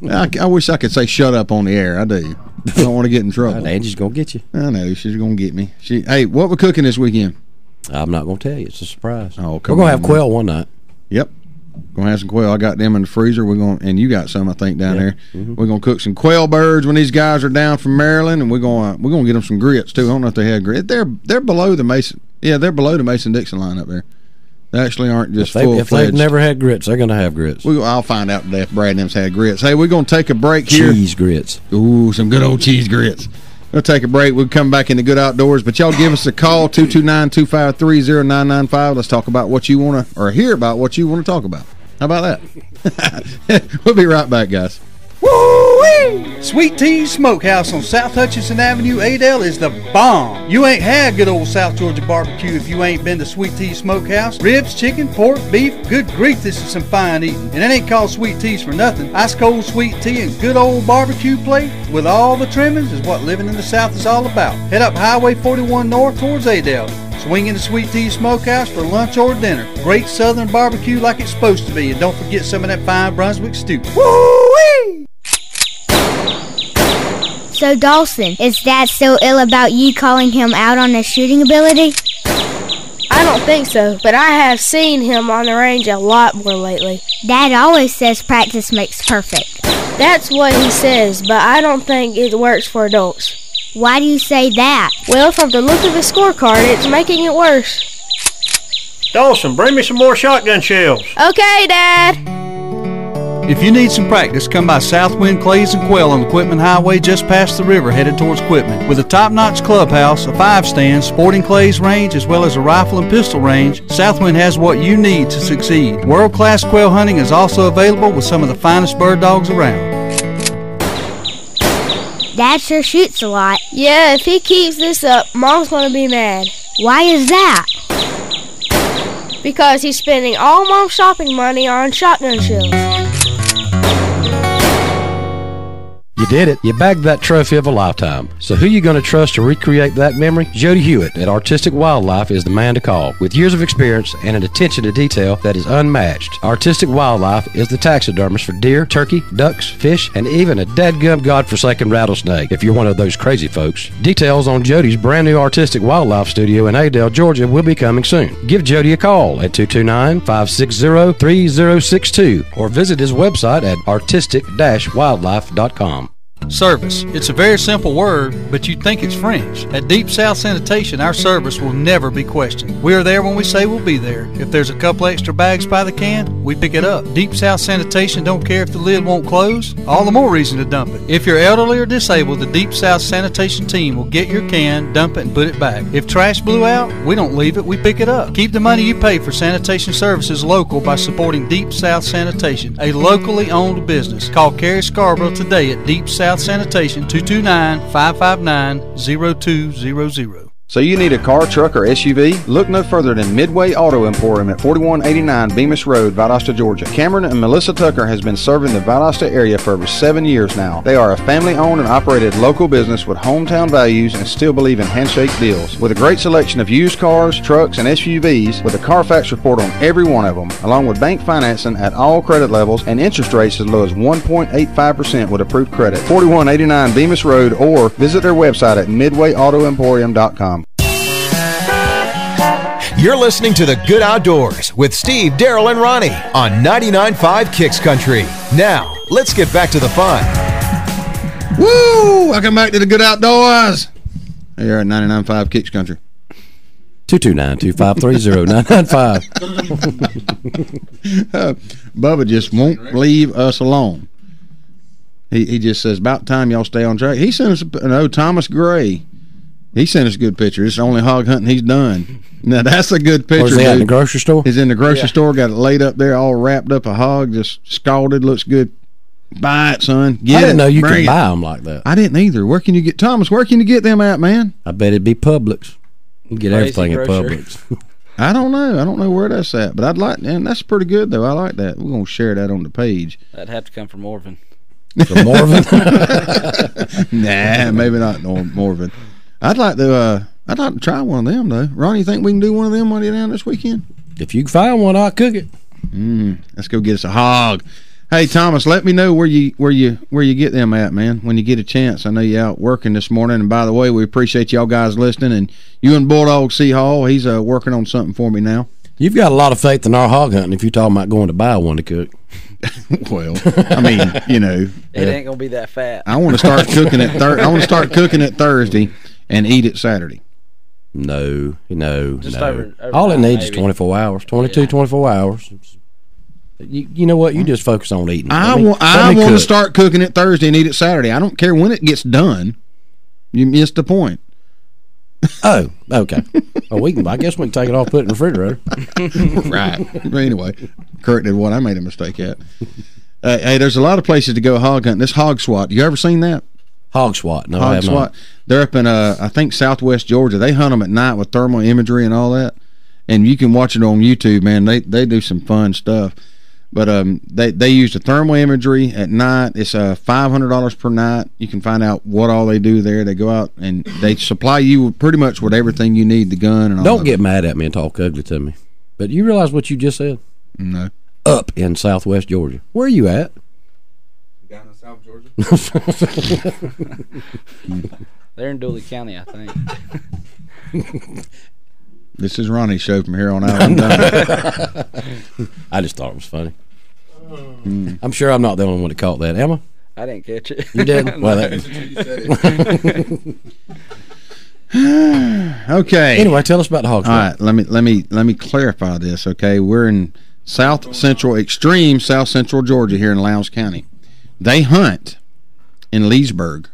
I wish I could say shut up on the air. I do. I don't want to get in trouble. Angie's gonna get you. I know she's gonna get me. Hey, what we cooking this weekend? I'm not gonna tell you. It's a surprise. Oh, we're gonna have quail one night. Yep. Gonna have some quail. I got them in the freezer. And you got some, I think, down there. Mm-hmm. We're gonna cook some quail birds when these guys are down from Maryland, and we're gonna get them some grits too. I don't know if they had grits. They're below the Mason. Yeah, they're below the Mason-Dixon line up there. They actually aren't just full-fledged. If they've never had grits, they're gonna have grits. I'll find out today if Brad and them's had grits. Hey, we're gonna take a break here. Cheese grits. Ooh, some good old cheese grits. We'll take a break. We'll come back in the Good Outdoors, but y'all give us a call, 229-253-0995. Let's talk about what you want to, or hear about what you want to talk about. How about that? We'll be right back, guys. Woo-wee! Sweet Tea's Smokehouse on South Hutchinson Avenue, Adel, is the bomb. You ain't had good old South Georgia barbecue if you ain't been to Sweet Tea's Smokehouse. Ribs, chicken, pork, beef, good grief, this is some fine eating. And it ain't called Sweet Tea's for nothing. Ice cold sweet tea and good old barbecue plate with all the trimmings is what living in the South is all about. Head up Highway 41 north towards Adel. Swing into Sweet Tea's Smokehouse for lunch or dinner. Great southern barbecue like it's supposed to be. And don't forget some of that fine Brunswick stew. Woo-wee! So, Dawson, is Dad still ill about you calling him out on his shooting ability? I don't think so, but I have seen him on the range a lot more lately. Dad always says practice makes perfect. That's what he says, but I don't think it works for adults. Why do you say that? Well, from the look of the scorecard, it's making it worse. Dawson, bring me some more shotgun shells. Okay, Dad. If you need some practice, come by Southwind Clays and Quail on the Quitman Highway just past the river headed towards Quitman. With a top-notch clubhouse, a 5-stand, sporting clays range, as well as a rifle and pistol range, Southwind has what you need to succeed. World-class quail hunting is also available with some of the finest bird dogs around. Dad sure shoots a lot. Yeah, if he keeps this up, Mom's gonna be mad. Why is that? Because he's spending all Mom's shopping money on shotgun shells. You did it. You bagged that trophy of a lifetime. So who you going to trust to recreate that memory? Jody Hewitt at Artistic Wildlife is the man to call. With years of experience and an attention to detail that is unmatched, Artistic Wildlife is the taxidermist for deer, turkey, ducks, fish, and even a dadgum godforsaken rattlesnake, if you're one of those crazy folks. Details on Jody's brand new Artistic Wildlife studio in Adel, Georgia will be coming soon. Give Jody a call at 229-560-3062 or visit his website at artistic-wildlife.com. Service. It's a very simple word, but you'd think it's French. At Deep South Sanitation, our service will never be questioned. We are there when we say we'll be there. If there's a couple extra bags by the can, we pick it up. Deep South Sanitation don't care if the lid won't close. All the more reason to dump it. If you're elderly or disabled, the Deep South Sanitation team will get your can, dump it, and put it back. If trash blew out, we don't leave it, we pick it up. Keep the money you pay for sanitation services local by supporting Deep South Sanitation, a locally owned business. Call Carrie Scarborough today at Deep South Sanitation, 229-559-0200. So you need a car, truck, or SUV? Look no further than Midway Auto Emporium at 4189 Bemis Road, Valdosta, Georgia. Cameron and Melissa Tucker has been serving the Valdosta area for over 7 years now. They are a family-owned and operated local business with hometown values and still believe in handshake deals. With a great selection of used cars, trucks, and SUVs, with a Carfax report on every one of them, along with bank financing at all credit levels and interest rates as low as 1.85% with approved credit. 4189 Bemis Road, or visit their website at midwayautoemporium.com. You're listening to The Good Outdoors with Steve, Daryl, and Ronnie on 99.5 Kicks Country. Now, let's get back to the fun. Woo! Welcome back to The Good Outdoors. Here at 99.5 Kicks Country. 229-253-0995. Bubba just won't leave us alone. He just says, about time y'all stay on track. He sent us, Thomas Gray. He sent us a good picture. It's the only hog hunting he's done. Now, that's a good picture. Was he at the grocery store? He's in the grocery store, got it laid up there, all wrapped up a hog, just scalded, looks good. Buy it, son. I didn't know you could buy them like that. I didn't either. Where can you get, Thomas, where can you get them at, man? I bet it'd be Publix. You get everything at Publix. I don't know. I don't know where that's at, but I'd like, and that's pretty good, though. I like that. We're going to share that on the page. That'd have to come from Morven. From Morven? Nah, maybe not Morven. I'd like to try one of them, though. Ronnie, you think we can do one of them when you're down this weekend? If you can find one, I'll cook it. Let's go get us a hog. Hey, Thomas, let me know where you get them at, man, when you get a chance. I know you're out working this morning. And by the way, we appreciate y'all guys listening. And you and Bulldog C. Hall, he's working on something for me now. You've got a lot of faith in our hog hunting if you're talking about going to buy one to cook. Well, I mean, you know, it ain't gonna be that fat. I want to start cooking it. I want to start cooking it Thursday and eat it Saturday. No. Just over all it needs is 24 hours, 24 hours. You know what? You just focus on eating. I want to start cooking it Thursday and eat it Saturday. I don't care when it gets done. You missed the point. Oh, okay. Well, I guess we can take it off, put it in the refrigerator. Right. But anyway, corrected what I made a mistake at. Hey, there's a lot of places to go hog hunting. This Hog SWAT. You ever seen that? Hog SWAT. No, Hog I have SWAT. not. They're up in I think Southwest Georgia. They hunt them at night with thermal imagery and all that. And you can watch it on YouTube, man. They do some fun stuff. But they use the thermal imagery at night. It's $500 per night. You can find out what all they do there. They go out and they supply you pretty much with everything you need, the gun and all. Don't get mad at me and talk ugly to me. But you realize what you just said? No. Up in Southwest Georgia. Where are you at? Down in South Georgia. They're in Dooley County, I think. This is Ronnie's show from here on out. I'm done. I just thought it was funny. I'm sure I'm not the only one that caught that. Am I? I didn't catch it. You didn't? Well, okay. Anyway, tell us about the hog. All right, let me clarify this. Okay, we're in extreme South Central Georgia here in Lowndes County. They hunt in Leesburg.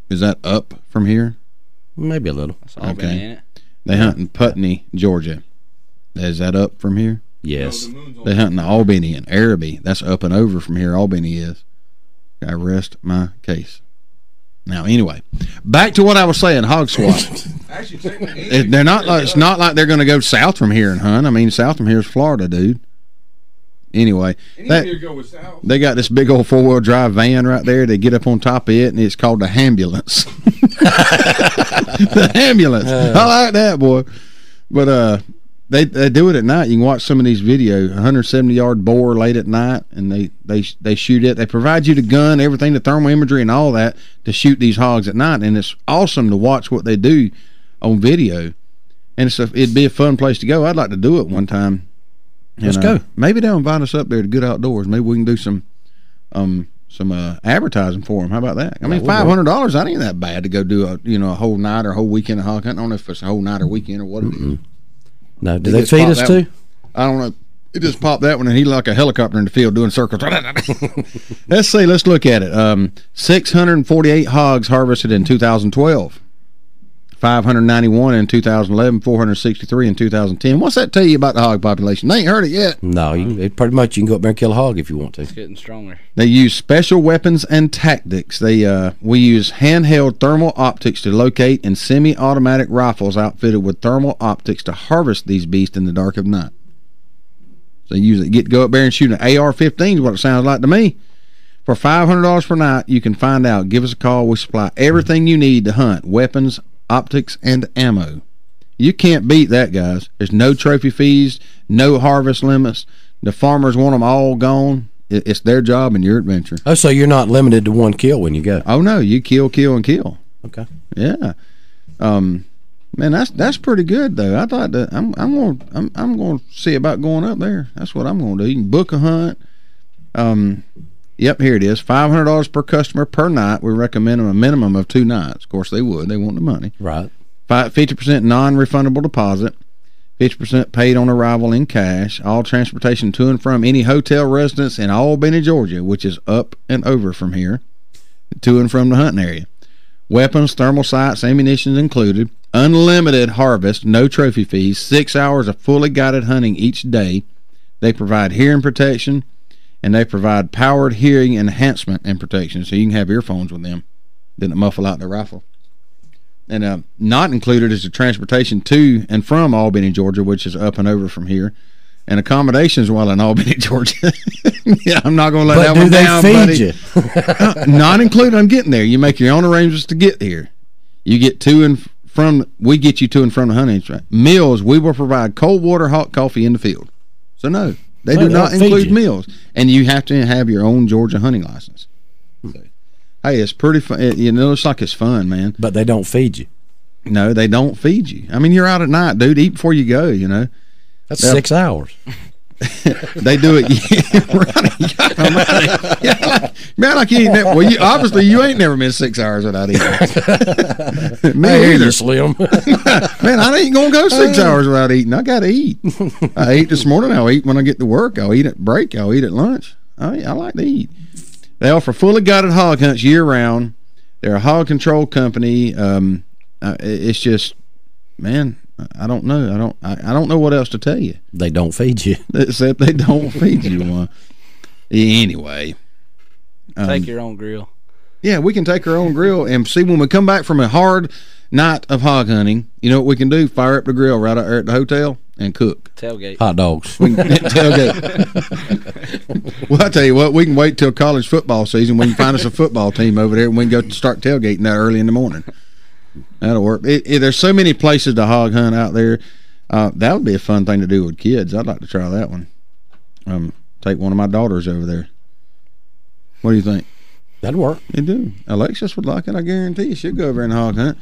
Is that up from here? Maybe a little. Okay. They hunt in Putney, Georgia. Is that up from here? Yes. They hunt in Albany and Araby. That's up and over from here. Albany is. I rest my case. Now, anyway, back to what I was saying. Hog SWAT. They're not. It's not like they're going to go south from here and hunt. I mean, south from here is Florida, dude. Anyway, they got this big old 4-wheel drive van right there. They get up on top of it, and it's called the ambulance. The ambulance. I like that, boy. But they do it at night. You can watch some of these videos. 170-yard bore late at night, and they shoot it. They provide you the gun, everything, the thermal imagery and all that to shoot these hogs at night, and it's awesome to watch what they do on video. And it'd be a fun place to go. I'd like to do it one time. Let's go. Maybe they'll invite us up there to Good Outdoors. Maybe we can do some advertising for them. How about that? I mean, $500, that ain't that bad to go do a whole night or a whole weekend of hog hunting. I don't know if it's a whole night or weekend or what it is. No, do they feed us too? I don't know. It just popped that one, and he like a helicopter in the field doing circles. Let's see. Let's look at it. 648 hogs harvested in 2012. 591 in 2011, 463 in 2010. What's that tell you about the hog population? They ain't heard it yet. No, pretty much you can go up there and kill a hog if you want to. It's getting stronger. They use special weapons and tactics. We use handheld thermal optics to locate and semi-automatic rifles outfitted with thermal optics to harvest these beasts in the dark of night. So you use it. Go up there and shoot an AR-15 is what it sounds like to me. For $500 per night, you can find out. Give us a call. We supply everything you need to hunt: weapons, optics, and ammo. You can't beat that, guys. There's no trophy fees, no harvest limits. The farmers want them all gone. It's their job and your adventure. Oh, so you're not limited to one kill when you go? Oh no, you kill, and kill. Okay. Yeah. Man, that's pretty good though. I thought that I'm going to see about going up there. That's what I'm going to do. You can book a hunt. Yep, here it is. $500 per customer per night. We recommend them a minimum of 2 nights. Of course, they would. They want the money. Right. 50% non-refundable deposit. 50% paid on arrival in cash. All transportation to and from any hotel residence in Albany, Georgia, which is up and over from here, to and from the hunting area. Weapons, thermal sights, ammunition included. Unlimited harvest, no trophy fees. 6 hours of fully guided hunting each day. They provide hearing protection, and they provide powered hearing enhancement and protection, so you can have earphones with them. Didn't muffle out the rifle. And not included is the transportation to and from Albany, Georgia, which is up and over from here, and accommodations while in Albany, Georgia. Yeah, I'm not going to let that one down, buddy. Do they feed you? Not included. I'm getting there. You make your own arrangements to get here. You get to and from. We get you to and from the hunting. Right? Meals. We will provide cold water, hot coffee in the field. So no. They do not include meals, and you have to have your own Georgia hunting license. So, hey, it's pretty fun. It's like it's fun, man. But they don't feed you. No, they don't feed you. I mean, you're out at night, dude. Eat before you go. That's 6 hours. They do it. Man, like you ain't never. Well, obviously you ain't never been 6 hours without eating. Me either, Slim. Man, I ain't gonna go 6 hours without eating. I gotta eat. I ate this morning. I'll eat when I get to work. I'll eat at break. I'll eat at lunch. I like to eat. They offer fully guided hog hunts year round. They're a hog control company. It's just, man, I don't know. I don't know what else to tell you. They don't feed you. Except they don't feed you. Anyway. Take your own grill. Yeah, we can take our own grill and see when we come back from a hard night of hog hunting, you know what we can do? Fire up the grill right out there at the hotel and cook. Tailgate. Hot dogs. Tailgate. Well, I tell you what, we can wait till college football season. We can find us a football team over there and we can go start tailgating that early in the morning. That'll work. There's so many places to hog hunt out there. That would be a fun thing to do with kids. I'd like to try that one. Take one of my daughters over there. What do you think? That'd work. It do. Alexis would like it. I guarantee you. She'll go over and hog hunt.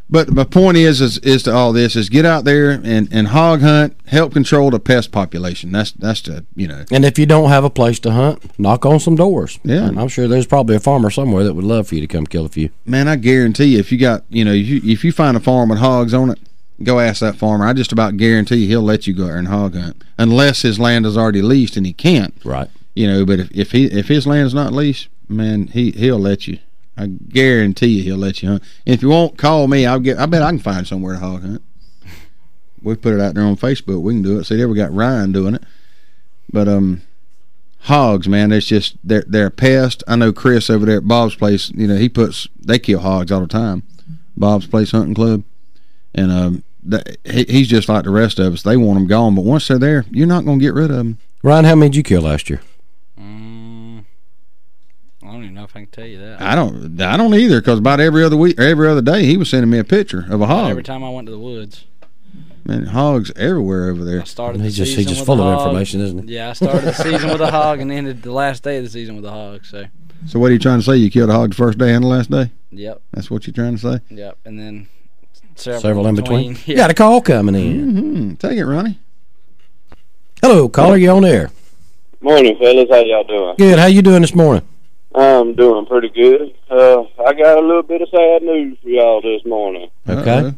But my point is to all this is get out there and hog hunt, help control the pest population. That's the, And if you don't have a place to hunt, knock on some doors. Yeah. And I'm sure there's probably a farmer somewhere that would love for you to come kill a few. Man, I guarantee you, if you got, if you find a farm with hogs on it, go ask that farmer. I just about guarantee you he'll let you go out there and hog hunt, unless his land is already leased and he can't. Right. But if his land is not leased, man, he'll let you. I guarantee you he'll let you hunt. And if you won't, call me. I bet I can find somewhere to hog hunt. We put it out there on Facebook. We can do it. See, there we got Ryan doing it. But hogs, man, it's just they're a pest. I know Chris over there at Bob's place. They kill hogs all the time. Bob's Place Hunting Club, and he's just like the rest of us. They want them gone, but once they're there, you're not going to get rid of them. Ryan, how many did you kill last year? I don't even know if I can tell you that. I don't either, because about every other week or every other day he was sending me a picture of a hog. Every time I went to the woods. Man, hogs everywhere over there. I started He's just full of information, isn't he? Yeah, I started the season with a hog and ended the last day of the season with a hog. So what are you trying to say? You killed a hog the first day and the last day? Yep. That's what you're trying to say? Yep, and then several in between. Yeah. Got a call coming in. Mm-hmm. Take it, Ronnie. Hello, caller. You on air? Morning, fellas. How y'all doing? Good. How you doing this morning? I'm doing pretty good. I got a little bit of sad news for y'all this morning. Okay.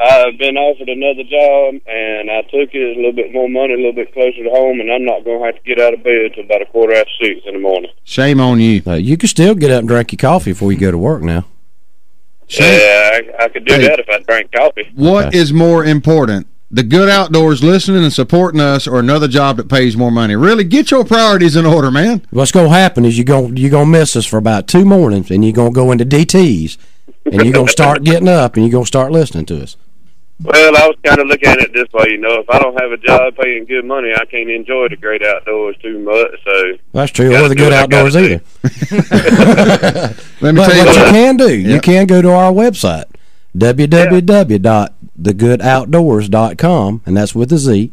I've been offered another job, and I took it. A little bit more money, a little bit closer to home, and I'm not going to have to get out of bed till about 6:15 in the morning. Shame on you. You can still get up and drink your coffee before you go to work now. Yeah, I could do that if I drank coffee. What is more important? The Good Outdoors listening and supporting us, or another job that pays more money? Really, get your priorities in order, man. What's going to happen is you're gonna miss us for about 2 mornings, and you're going to go into DTs, and you're going to start getting up, and you're going to start listening to us. Well, I was kind of looking at it this way, if I don't have a job paying good money, I can't enjoy the great outdoors too much. So that's true, or the good outdoors either. Let me but tell you what you what. can do, you can go to our website, www.thegoodoutdoors.com, and that's with a Z,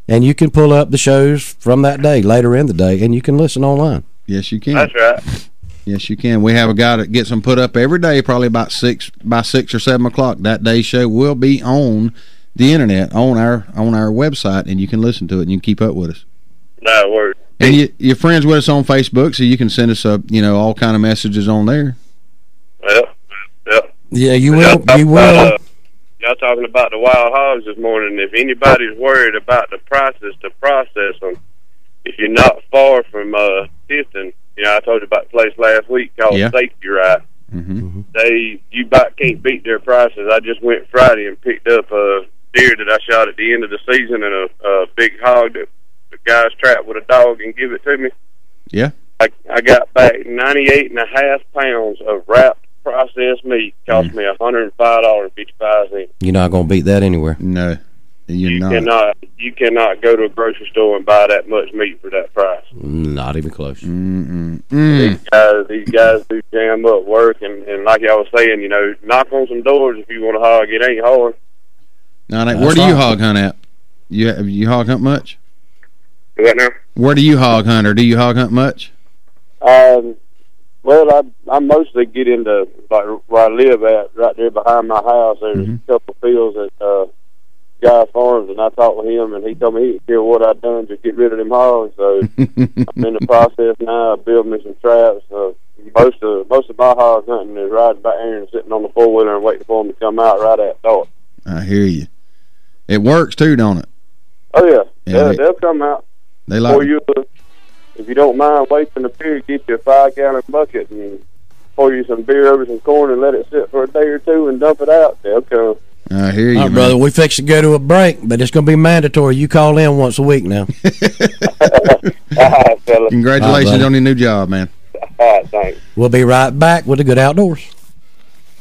and you can pull up the shows from that day, later in the day, and you can listen online. Yes, you can. That's right. Yes, you can. We have a guy that gets them put up every day, probably by 6 or 7 o'clock. That day's show will be on the internet, on our website, and you can listen to it and you can keep up with us. That works. And you're friends with us on Facebook, so you can send us all kind of messages on there. Yep. Yeah, you will. You will. Y'all talking about the wild hogs this morning. If anybody's worried about the process to process them, if you're not far from Tifton, I told you about the place last week called Safety Right. Mm-hmm. You about can't beat their prices. I just went Friday and picked up a deer that I shot at the end of the season and a big hog that the guys trapped with a dog and give it to me. Yeah. I got back 98.5 pounds of wrapped processed meat. Cost me $105.55. You're not going to beat that anywhere. No. You cannot go to a grocery store and buy that much meat for that price. Not even close. These guys do jam up work, and like y'all was saying, knock on some doors if you want to hog. It ain't hard. No, where do you hog hunt at? You hog hunt much? What now? Where do you hog hunt, or do you hog hunt much? Well, I mostly get into like where I live at, right there behind my house. There's a couple fields at Guy Farms, and I talked with him, and he told me he didn't care what I'd done to get rid of them hogs. So I'm in the process now of building me some traps. Most of my hog hunting is riding back here and sitting on the four-wheeler and waiting for them to come out right at dark. I hear you. It works too, don't it? Oh yeah, they'll come out. They like. If you don't mind waiting a period, get you a 5-gallon bucket and pour you some beer over some corn and let it sit for a day or two and dump it out. They'll come. I hear you, all right, brother. We fix to go to a break, but it's going to be mandatory. You call in once a week now. All right, fella. Congratulations on your new job, man. All right, thanks. We'll be right back with the Good Outdoors.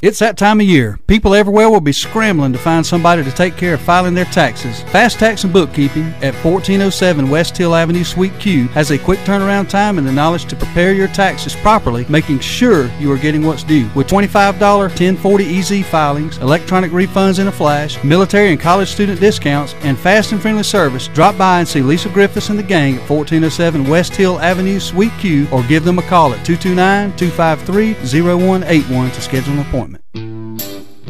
It's that time of year. People everywhere will be scrambling to find somebody to take care of filing their taxes. Fast Tax and Bookkeeping at 1407 West Hill Avenue, Suite Q has a quick turnaround time and the knowledge to prepare your taxes properly, making sure you are getting what's due. With $25 1040 EZ filings, electronic refunds in a flash, military and college student discounts, and fast and friendly service, drop by and see Lisa Griffiths and the gang at 1407 West Hill Avenue, Suite Q, or give them a call at 229-253-0181 to schedule an appointment.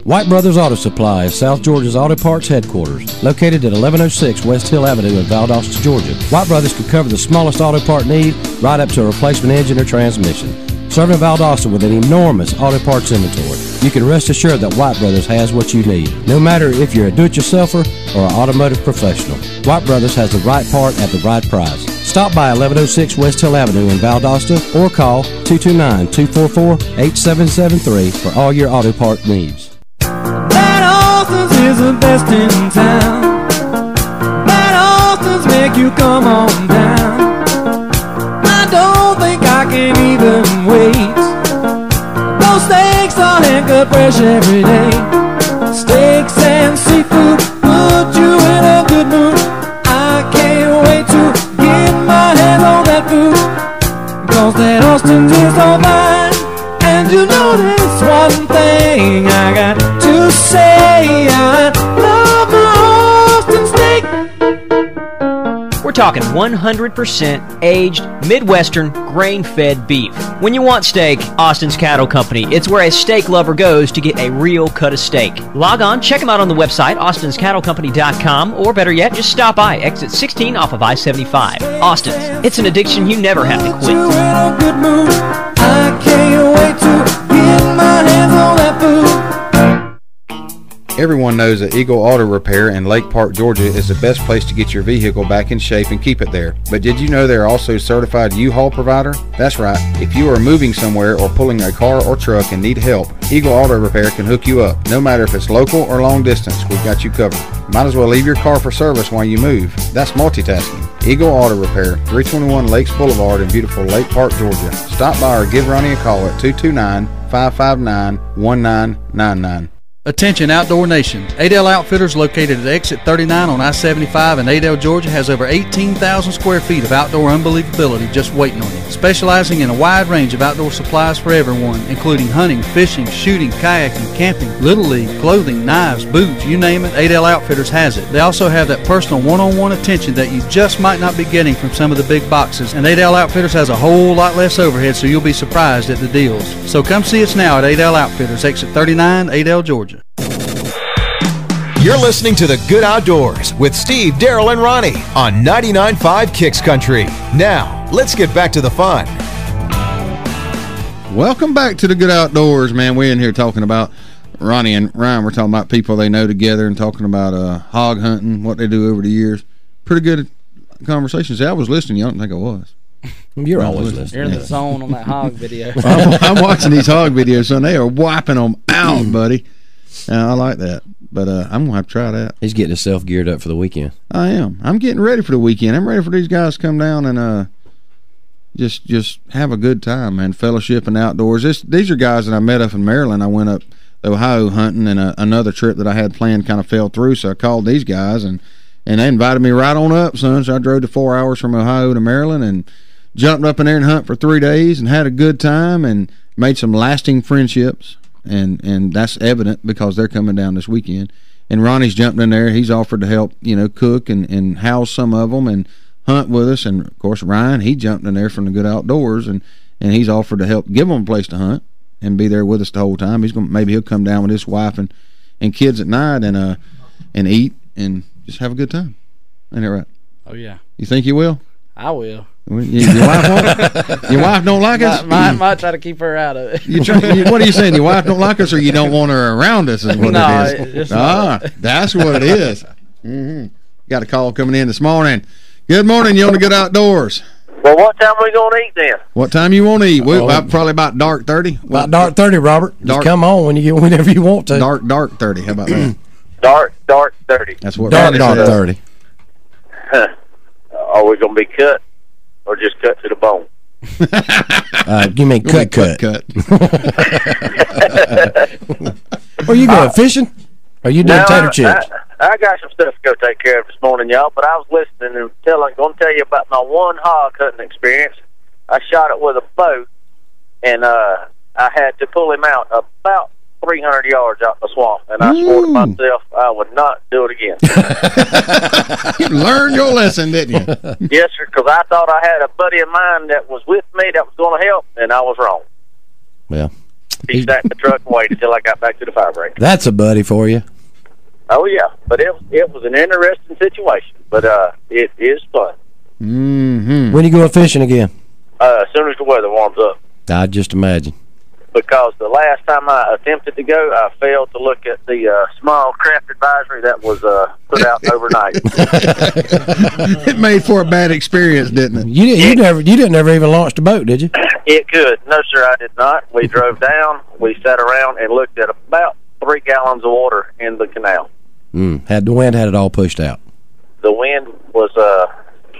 White Brothers Auto Supply is South Georgia's auto parts headquarters, located at 1106 West Hill Avenue in Valdosta, Georgia. White Brothers could cover the smallest auto part need right up to a replacement engine or transmission. Serving Valdosta with an enormous auto parts inventory, you can rest assured that White Brothers has what you need, no matter if you're a do-it-yourselfer or an automotive professional. White Brothers has the right part at the right price. Stop by 1106 West Hill Avenue in Valdosta or call 229-244-8773 for all your auto part needs. Bad Austin's is the best in town. Bad Austin's make you come on down. I don't think I can even wait. Those steaks are hand-cut fresh every day. Steaks and seafood put you in a good mood. I can't wait to get my Austin's is all mine. And you know there's one thing I got to say. I love my Austin steak. We're talking 100% aged, Midwestern, grain-fed beef. When you want steak, Austin's Cattle Company. It's where a steak lover goes to get a real cut of steak. Log on, check them out on the website, austinscattlecompany.com, or better yet, just stop by, exit 16 off of I-75. Austin's, it's an addiction you never have to quit. I can't wait to get my hands on that food. Everyone knows that Eagle Auto Repair in Lake Park, Georgia is the best place to get your vehicle back in shape and keep it there. But did you know they're also a certified U-Haul provider? That's right. If you are moving somewhere or pulling a car or truck and need help, Eagle Auto Repair can hook you up. No matter if it's local or long distance, we've got you covered. Might as well leave your car for service while you move. That's multitasking. Eagle Auto Repair, 321 Lakes Boulevard in beautiful Lake Park, Georgia. Stop by or give Ronnie a call at 229-559-1999. Attention Outdoor Nation. Adel Outfitters, located at exit 39 on I-75 in Adel, Georgia, has over 18,000 square feet of outdoor unbelievability just waiting on you. Specializing in a wide range of outdoor supplies for everyone, including hunting, fishing, shooting, kayaking, camping, Little League, clothing, knives, boots, you name it, Adel Outfitters has it. They also have that personal one-on-one attention that you just might not be getting from some of the big boxes, and Adel Outfitters has a whole lot less overhead, so you'll be surprised at the deals. So come see us now at Adel Outfitters, exit 39, Adel, Georgia. You're listening to The Good Outdoors with Steve, Daryl, and Ronnie on 99.5 Kicks Country. Now, let's get back to the fun. Welcome back to The Good Outdoors, man. We're in here talking about, Ronnie and Ryan, we're talking about people they know together and talking about hog hunting, what they do over the years. Pretty good conversations. I was listening. You don't think I was. You're always listening. You're in the zone on that hog video. I'm watching these hog videos, son. They are wiping them out, buddy. I like that. But I'm going to have to try that. He's getting himself geared up for the weekend. I am. I'm getting ready for the weekend. I'm ready for these guys to come down and just have a good time, man. Fellowship and outdoors. These are guys that I met up in Maryland. I went up Ohio hunting, and another trip that I had planned kind of fell through, so I called these guys, and they invited me right on up, son. So I drove to 4 hours from Ohio to Maryland and jumped up in there and hunt for 3 days and had a good time and made some lasting friendships. And that's evident because they're coming down this weekend. And Ronnie's jumped in there. He's offered to help, cook and house some of them and hunt with us. And, of course, Ryan, he jumped in there from the Good Outdoors, and he's offered to help give them a place to hunt and be there with us the whole time. Maybe he'll come down with his wife and kids at night and eat and just have a good time. Ain't that right? Oh, yeah. You think you will? I will. Your wife won't? Your wife don't like us? Might try to keep her out of it. What are you saying? Your wife don't like us, or you don't want her around us? Is what it is. That's what it is. Got a call coming in this morning. Good morning. You on the Good Outdoors? Well, what time are we gonna eat then? What time you want to eat? Probably about dark 30. About dark 30, Robert. Just come on whenever you want to. Dark 30. How about that? Dark 30. That's what. Dark 30. Are we gonna be cut? Or just cut to the bone? You mean cut. Are you going fishing? Are you doing tater chips? I got some stuff to go take care of this morning, y'all, but I was listening and going to tell you about my one hog hunting experience. I shot it with a bow, and I had to pull him out about 300 yards out the swamp, and I swore to myself I would not do it again. You learned your lesson, didn't you? Yes, sir, because I thought I had a buddy of mine that was with me that was going to help, and I was wrong. Well, he sat in the truck and waited until I got back to the fire break. That's a buddy for you. Oh, yeah, but it was an interesting situation, but it is fun. When are you going fishing again? As soon as the weather warms up. I just imagine. Because the last time I attempted to go, I failed to look at the small craft advisory that was put out overnight. It made for a bad experience, didn't it? You didn't ever even launch the boat, did you? It could. No, sir, I did not. We drove down, we sat around and looked at about 3 gallons of water in the canal. Had the wind had it all pushed out? The wind was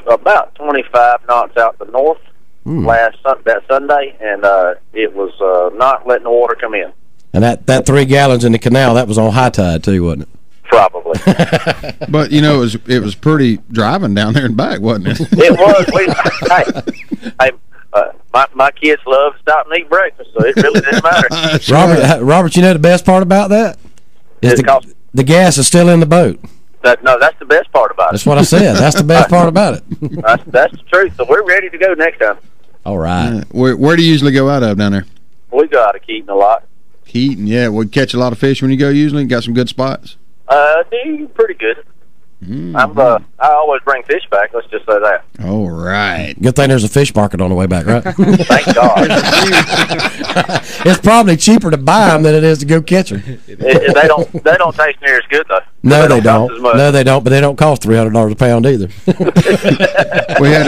about 25 knots out the north. That Sunday, and it was not letting the water come in. And that 3 gallons in the canal, that was on high tide too, wasn't it? Probably. But it was pretty driving down there and back, wasn't it? It was. My kids love to stop and eat breakfast, so it really didn't matter. Robert, you know the best part about that is the gas is still in the boat. No, that's the best part about it. That's what I said. That's the best part about it. That's the truth. So we're ready to go next time. All right. Where do you usually go out of down there? We go out of Keaton a lot. Keaton, yeah. We catch a lot of fish when you go usually? Got some good spots? Pretty good. I always bring fish back, let's just say that. All right. Good thing there's a fish market on the way back, right? Thank God. It's probably cheaper to buy them than it is to go catch them. They don't taste near as good, though. No, they don't. No, they don't, but they don't cost $300 a pound either. We had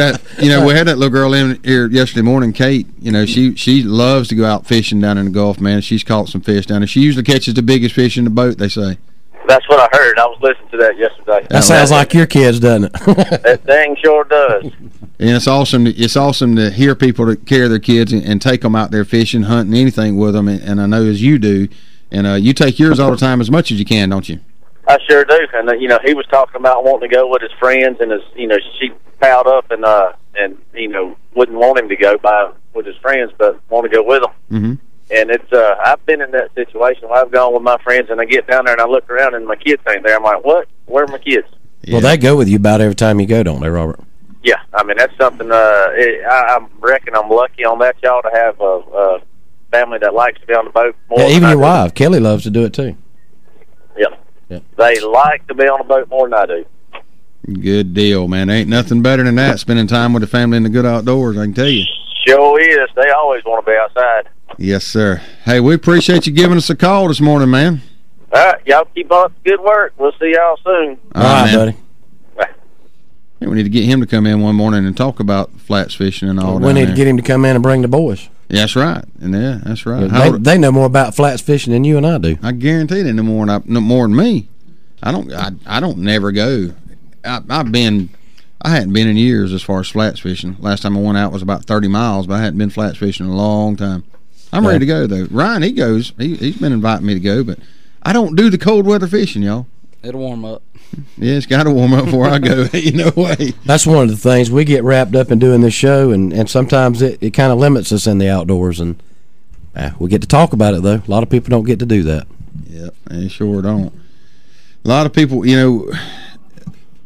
that little girl in here yesterday morning, Kate. She loves to go out fishing down in the Gulf, man. She's caught some fish down there. She usually catches the biggest fish in the boat, they say. That's what I heard. I was listening to that yesterday. That sounds like your kids, doesn't it? That thing sure does. And it's awesome to hear people that carry their kids and take them out there fishing, hunting, anything with them. And I know as you do, and you take yours all the time as much as you can, don't you? I sure do. And he was talking about wanting to go with his friends, and she piled up and wouldn't want him to go with his friends, but want to go with them. Mm-hmm. And it's I've been in that situation where I've gone with my friends and I get down there and I look around and my kids ain't there. I'm like, what? Where are my kids? Well, they go with you about every time you go, don't they, Robert? Yeah, I mean that's something. I reckon I'm lucky on that, y'all, to have a family that likes to be on the boat more. Yeah, even your wife, Kelly, loves to do it too. Yeah, they like to be on the boat more than I do. Good deal, man. Ain't nothing better than that. Spending time with the family in the good outdoors, I can tell you. Sure is. They always want to be outside. Yes, sir. Hey, we appreciate you giving us a call this morning, man. All right, y'all keep up the good work. We'll see y'all soon. All right, buddy. Hey, we need to get him to come in one morning and talk about flats fishing and all that. We need to get him to come in and bring the boys. Yeah, that's right. And yeah, that's right. They know more about flats fishing than you and I do. I guarantee they know more than me. I don't never go. I hadn't been in years as far as flats fishing. Last time I went out was about 30 miles, but I hadn't been flats fishing in a long time. I'm ready to go, though. Ryan, he goes. He's been inviting me to go, but I don't do the cold weather fishing, y'all. It'll warm up. Yeah, it's got to warm up before I go. No way. That's one of the things. We get wrapped up in doing this show, and sometimes it kind of limits us in the outdoors, and we get to talk about it, though. A lot of people don't get to do that. Yep, they sure don't. A lot of people,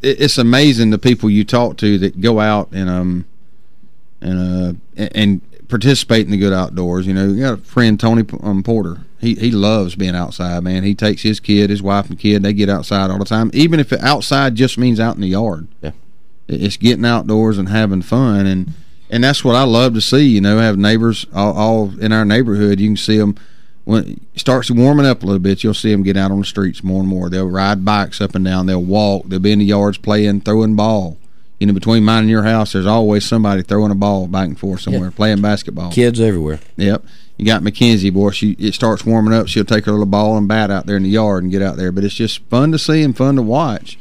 it's amazing the people you talk to that go out and participate in the good outdoors. You got a friend, Tony Porter. He loves being outside, man. He takes his kid, his wife and kid. They get outside all the time, even if outside just means out in the yard. Yeah, it's getting outdoors and having fun, and that's what I love to see. Have neighbors all in our neighborhood. You can see them when it starts warming up a little bit. You'll see them get out on the streets more and more. They'll ride bikes up and down. They'll walk. They'll be in the yards playing, throwing ball. Between mine and your house, there's always somebody throwing a ball back and forth somewhere, playing basketball. Kids everywhere. Yep. You got Mackenzie, boy. It starts warming up. She'll take her little ball and bat out there in the yard and get out there. But it's just fun to see and fun to watch.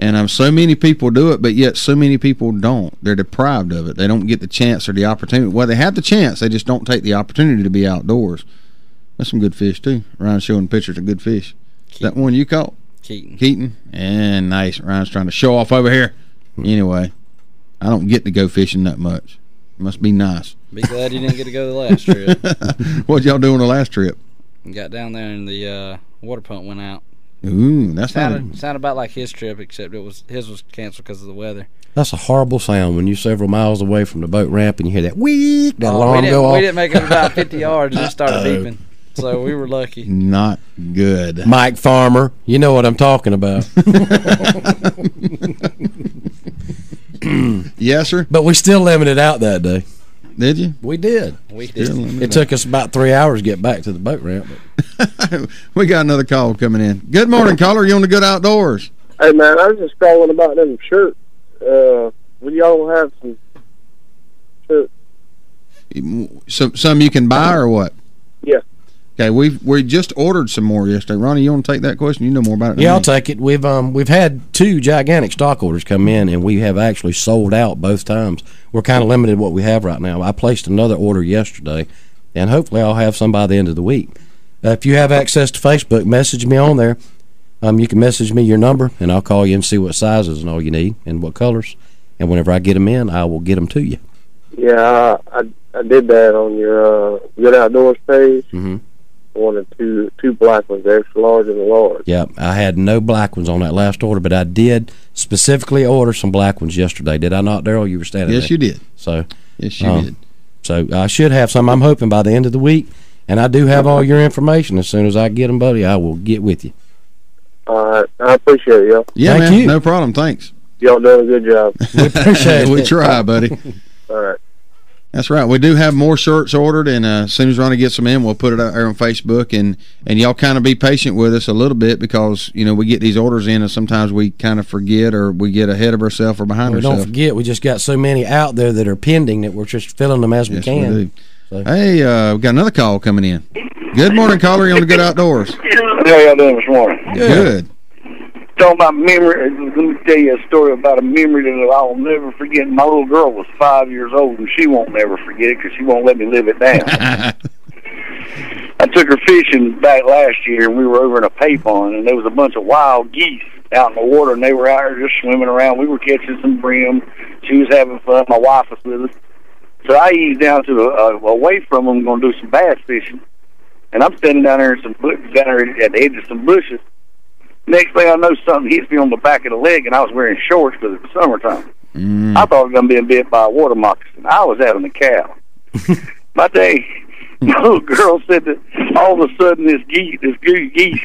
And so many people do it, but yet so many people don't. They're deprived of it. They don't get the chance or the opportunity. Well, they have the chance. They just don't take the opportunity to be outdoors. That's some good fish, too. Ryan's showing pictures of good fish. Is that one you caught? Keaton. And nice. Ryan's trying to show off over here. Anyway, I don't get to go fishing that much. It must be nice. Be glad you didn't get to go the last trip. What'd y'all do on the last trip? Got down there and the water pump went out. Ooh, that's sounded about like his trip, except his was canceled because of the weather. That's a horrible sound when you're several miles away from the boat ramp and you hear that wheek, that alarm go off. We didn't make it about 50 yards and it started beeping. So we were lucky. Not good. Mike Farmer, you know what I'm talking about. Yes, sir. But we still limited out that day. Did you? We did. We did. It took us about 3 hours to get back to the boat ramp. We got another call coming in. Good morning, caller. You on the Good Outdoors? Hey, man, I was just calling about them shirts. Would y'all have some shirts? Some you can buy or what? Yeah. Okay, we just ordered some more yesterday. Ronnie, you want to take that question? You know more about it than Yeah, me. I'll take it. We've had 2 gigantic stock orders come in, and we have actually sold out both times. We're kind of limited what we have right now. I placed another order yesterday, and hopefully I'll have some by the end of the week. If you have access to Facebook, message me on there. You can message me your number, and I'll call you and see what sizes and all you need and what colors. And whenever I get them in, I will get them to you. Yeah, I did that on your Good Outdoors page. Mm-hmm. I wanted two black ones, extra large and a large. Yeah, I had no black ones on that last order, but I did specifically order some black ones yesterday. Did I not, Daryl? You were standing there. Yes, you did. So, yes, you did. So I should have some. I'm hoping by the end of the week, and I do have all your information. As soon as I get them, buddy, I will get with you. All right, I appreciate it, y'all. Yeah, Thank man, you. no problem. Thanks. Y'all doing a good job. We appreciate it. We try, buddy. All right. That's right. We do have more shirts ordered, and as soon as Ronnie gets them in, we'll put it out there on Facebook, and y'all kind of be patient with us a little bit because, you know, we get these orders in and sometimes we kind of forget or we get ahead of ourselves or behind ourselves. Don't forget, we just got so many out there that are pending that we're just filling them as we can. We do. So. Hey, we got another call coming in. Good morning, caller. You're on the Good Outdoors. How y'all doing this morning? Good. Talking about memory, let me tell you a story about a memory that I'll never forget. My little girl was 5 years old, and she won't never forget it because she won't let me live it down. I took her fishing back last year, and we were over in a pay pond, and there was a bunch of wild geese out in the water, and they were out there just swimming around. We were catching some brim. She was having fun. My wife was with us. So I eased down to away from them, going to do some bass fishing, and I'm standing down there down there at the edge of some bushes. Next thing I know, something hits me on the back of the leg, and I was wearing shorts because it was summertime. I thought I was going to be bit by a water moccasin. I was having a cow. My little girl said that all of a sudden this geese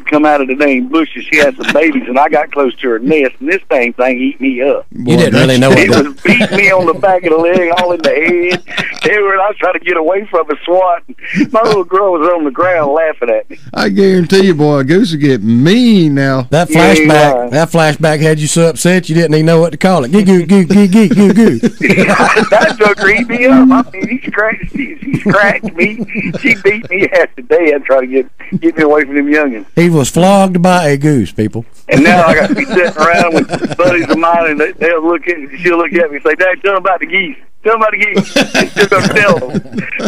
come out of the dang bushes. She had some babies, and I got close to her nest, and this thing ate me up. You didn't really know it was beating me on the back of the leg, all in the head. Everywhere. I was trying to get away from it, swatting. My little girl was on the ground laughing at me. I guarantee you, boy, Goose will get mean now. That flashback had you so upset you didn't even know what to call it. Goo goo goo goo goo goo goo. That took me up. I mean, she scratched me. She beat me half the day. I'd try to get me away from them youngins. He was flogged by a goose, people. And now I got to be sitting around with buddies of mine, and she'll look at me and say, "Dad, tell them about the geese. Tell them about the geese." I'm still going to tell them.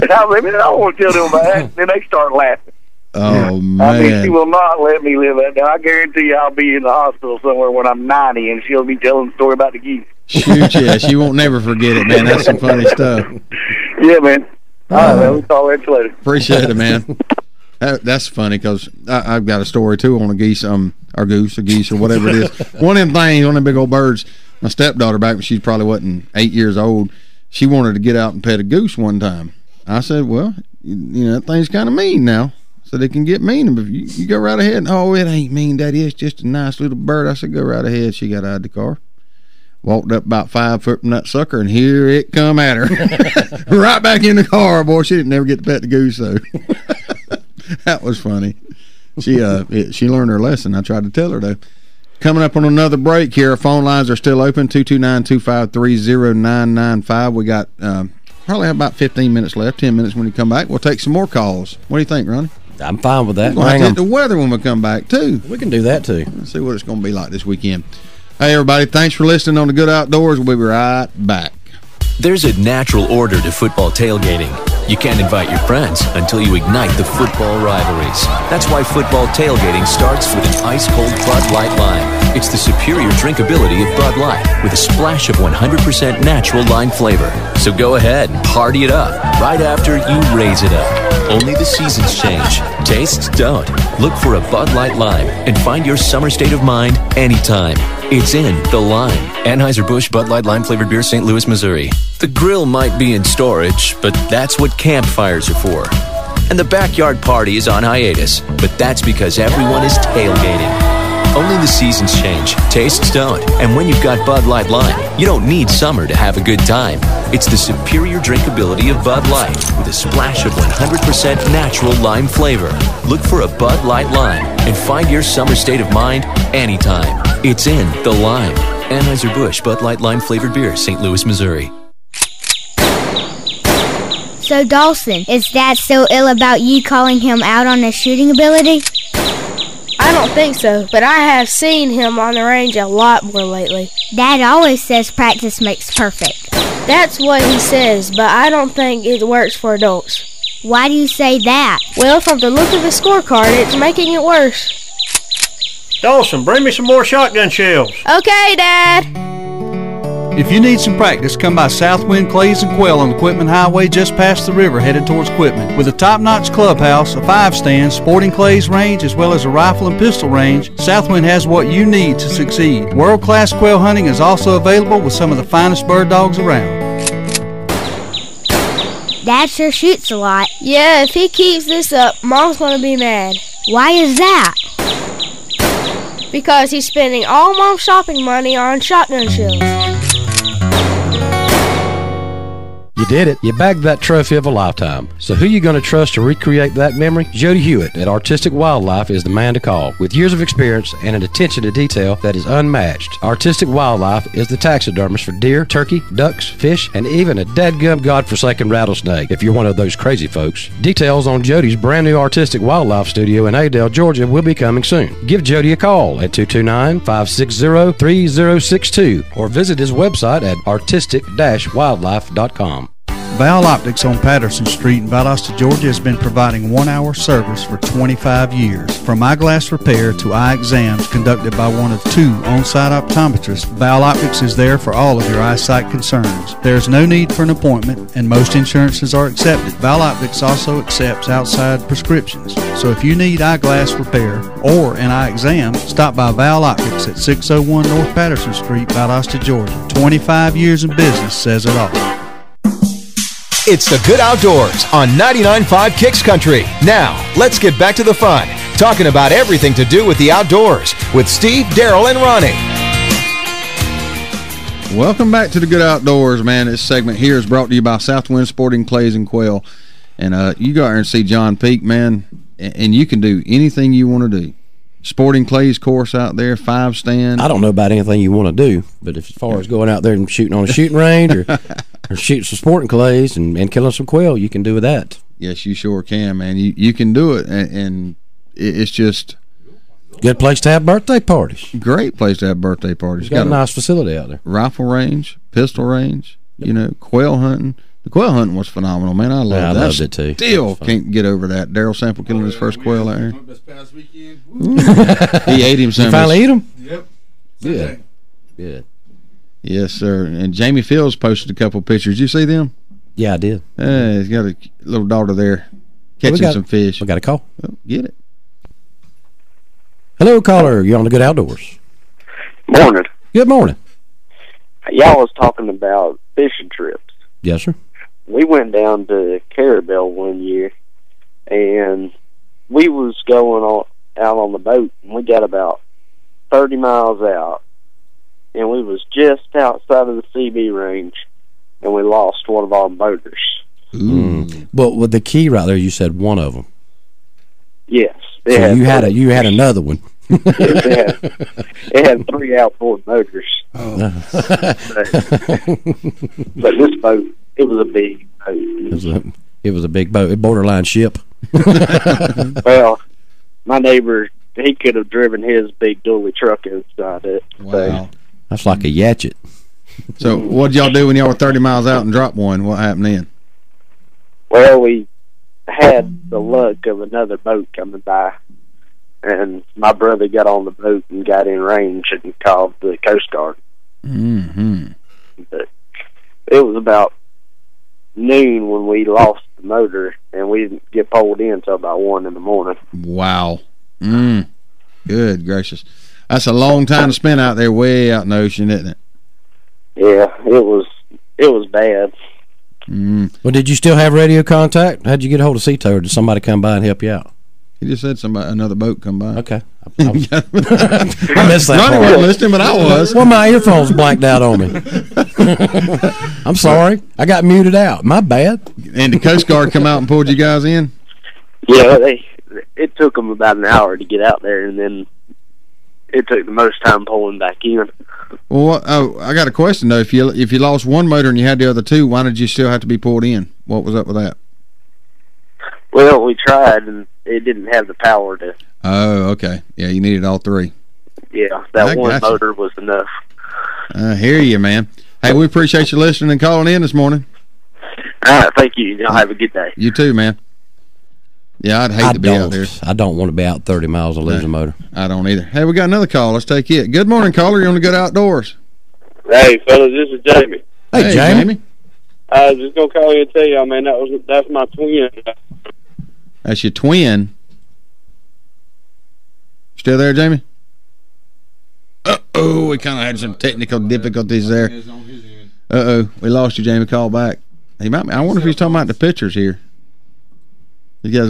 And I don't want to tell them about that. Then they start laughing. Oh, man. I mean, she will not let me live that down. I guarantee you I'll be in the hospital somewhere when I'm 90, and she'll be telling the story about the geese. Shoot, yeah. She won't never forget it, man. That's some funny stuff. Yeah, man. All right, man. We'll talk at you later. Appreciate it, man. That's funny because I've got a story, too, on a geese, or goose, or geese, or whatever it is. One of them things, one of them big old birds, my stepdaughter, back when she probably wasn't 8 years old, she wanted to get out and pet a goose one time. I said, well, you know, that thing's kind of mean now. So they can get mean. But you go right ahead. Oh, it ain't mean, Daddy. It's just a nice little bird. I said, go right ahead. She got out of the car. Walked up about 5 foot from that sucker, and here it come at her. Right back in the car, boy. She didn't never get to pet the goose, though. That was funny. She learned her lesson. I tried to tell her, though. Coming up on another break here. Our phone lines are still open, 229-253-0995. We got probably have about 15 minutes left, 10 minutes when we come back. We'll take some more calls. What do you think, Ronnie? I'm fine with that. We'll have to hit the weather when we come back, too. We can do that, too. Let's see what it's going to be like this weekend. Hey, everybody, thanks for listening on The Good Outdoors. We'll be right back. There's a natural order to football tailgating. You can't invite your friends until you ignite the football rivalries. That's why football tailgating starts with an ice-cold Bud Light Lime. It's the superior drinkability of Bud Light with a splash of 100% natural lime flavor. So go ahead and party it up right after you raise it up. Only the seasons change. Tastes don't. Look for a Bud Light Lime and find your summer state of mind anytime. It's in the Lime. Anheuser-Busch Bud Light Lime flavored beer, St. Louis, Missouri. The grill might be in storage, but that's what campfires are for. And the backyard party is on hiatus, but that's because everyone is tailgating. Only the seasons change. Tastes don't. And when you've got Bud Light Lime, you don't need summer to have a good time. It's the superior drinkability of Bud Light with a splash of 100% natural lime flavor. Look for a Bud Light Lime and find your summer state of mind anytime. It's in the Lime. Anheuser-Busch Bud Light Lime flavored beer, St. Louis, Missouri. So, Dawson, is Dad so ill about you calling him out on his shooting ability? I don't think so, but I have seen him on the range a lot more lately. Dad always says practice makes perfect. That's what he says, but I don't think it works for adults. Why do you say that? Well, from the look of the scorecard, it's making it worse. Dawson, bring me some more shotgun shells. Okay, Dad. If you need some practice, come by Southwind Clays and Quail on the Quitman Highway just past the river headed towards Quitman. With a top-notch clubhouse, a 5-stand, sporting clays range, as well as a rifle and pistol range, Southwind has what you need to succeed. World-class quail hunting is also available with some of the finest bird dogs around. Dad sure shoots a lot. Yeah, if he keeps this up, Mom's gonna be mad. Why is that? Because he's spending all Mom's shopping money on shotgun shells. You did it. You bagged that trophy of a lifetime. So who you going to trust to recreate that memory? Jody Hewitt at Artistic Wildlife is the man to call. With years of experience and an attention to detail that is unmatched, Artistic Wildlife is the taxidermist for deer, turkey, ducks, fish, and even a dadgum godforsaken rattlesnake, if you're one of those crazy folks. Details on Jody's brand new Artistic Wildlife studio in Adel, Georgia will be coming soon. Give Jody a call at 229-560-3062 or visit his website at artistic-wildlife.com. Val Optics on Patterson Street in Valdosta, Georgia has been providing 1-hour service for 25 years. From eyeglass repair to eye exams conducted by one of 2 on-site optometrists, Val Optics is there for all of your eyesight concerns. There is no need for an appointment and most insurances are accepted. Val Optics also accepts outside prescriptions. So if you need eyeglass repair or an eye exam, stop by Val Optics at 601 North Patterson Street, Valdosta, Georgia. 25 years in business says it all. It's the Good Outdoors on 99.5 Kicks Country. Now, let's get back to the fun, talking about everything to do with the outdoors with Steve, Daryl, and Ronnie. Welcome back to the Good Outdoors, man. This segment here is brought to you by Southwind Sporting Clays and Quail. And you go out there and see John Peak, man, and you can do anything you want to do. Sporting Clays course out there, 5-stand. I don't know about anything you want to do, but as far as going out there and shooting on a shooting range or shooting some sporting clays and killing some quail, you can do with that. Yes, you sure can, man. You can do it, and it's just good place to have birthday parties. Great place to have birthday parties. Got a nice facility out there. Rifle range, pistol range, quail hunting. The quail hunting was phenomenal, man. I loved that. I loved it too. Still can't get over that. Daryl Sample killing his first quail out here. This past weekend. He ate him some. You finally eat him? Yep. Good. Good. Yes, sir. And Jamie Fields posted a couple pictures. You see them? Yeah, I did. He's got a little daughter there catching some fish. We got a call. Oh, get it. Hello, caller. You're on the Good Outdoors. Morning. Good morning. Y'all was talking about fishing trips. Yes, sir. We went down to Carabel one year, and we was going out on the boat, and we got about 30 miles out, and we was just outside of the CB range, and we lost one of our motors. But with the key right there, you said one of them. Yes. So you had another one. Yes, it had 3 outboard motors. Oh. But this boat, it was a big boat. It was a big boat, a borderline ship. Well, my neighbor, he could have driven his big dually truck inside it. Wow. So. That's like a yatchet. So what did y'all do when y'all were 30 miles out and dropped one? What happened then? Well, we had the luck of another boat coming by, and my brother got on the boat and got in range and called the Coast Guard. Mm-hmm. But it was about noon when we lost the motor, and we didn't get pulled in until about 1 in the morning. Wow. Good gracious. That's a long time to spend out there way out in the ocean, isn't it? Yeah, it was bad. Well, did you still have radio contact? How'd you get a hold of Cito, or did somebody come by and help you out? He just said another boat come by. Okay. I missed that Ronnie part. wasn't listening, but I was. Well, my earphones blanked out on me. I'm sorry. I got muted out. My bad. And the Coast Guard come out and pulled you guys in? Yeah, it took them about an hour to get out there, and then it took the most time pulling back in. Well, I got a question, though. If you lost one motor and you had the other two, why did you still have to be pulled in? What was up with that? Well, we tried, and it didn't have the power to... Oh, okay. Yeah, you needed all three. Yeah, that one motor was enough. I hear you, man. Hey, we appreciate you listening and calling in this morning. All right, thank you. Y'all have a good day. You too, man. Yeah, I'd hate to be out there. I don't want to be out 30 miles and lose a motor. I don't either. Hey, we got another call. Let's take it. Good morning, caller. You're on the Good Outdoors. Hey, fellas, this is Jamie. Hey, Jamie. I was just gonna call you and tell y'all, man, that's my twin. That's your twin. Still there, Jamie? Uh-oh, we kind of had some technical difficulties there. Uh-oh, we lost you, Jamie. Call back. He might. I wonder if he's talking about the pictures here. You guys,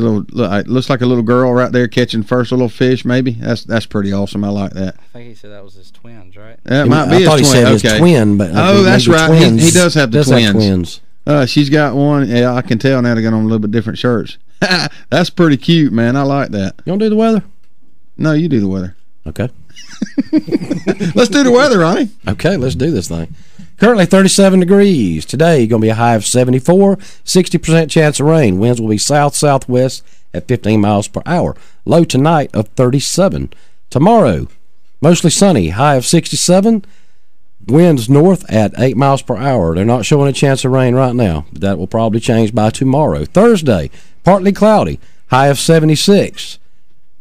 looks like a little girl right there catching first little fish. Maybe that's pretty awesome. I like that. I think he said that was his twins, right? That might be his twin. I thought he said his twin, but that's right. He does have the twins. She's got one. Yeah, I can tell now. They got on a little bit different shirts. That's pretty cute, man. I like that. You want to do the weather? No, you do the weather. Okay. Let's do the weather, Ronnie. Okay, let's do this thing. Currently 37 degrees. Today, going to be a high of 74, 60% chance of rain. Winds will be south-southwest at 15 miles per hour. Low tonight of 37. Tomorrow, mostly sunny, high of 67. Winds north at 8 miles per hour. They're not showing a chance of rain right now, but that will probably change by tomorrow. Thursday, partly cloudy, high of 76.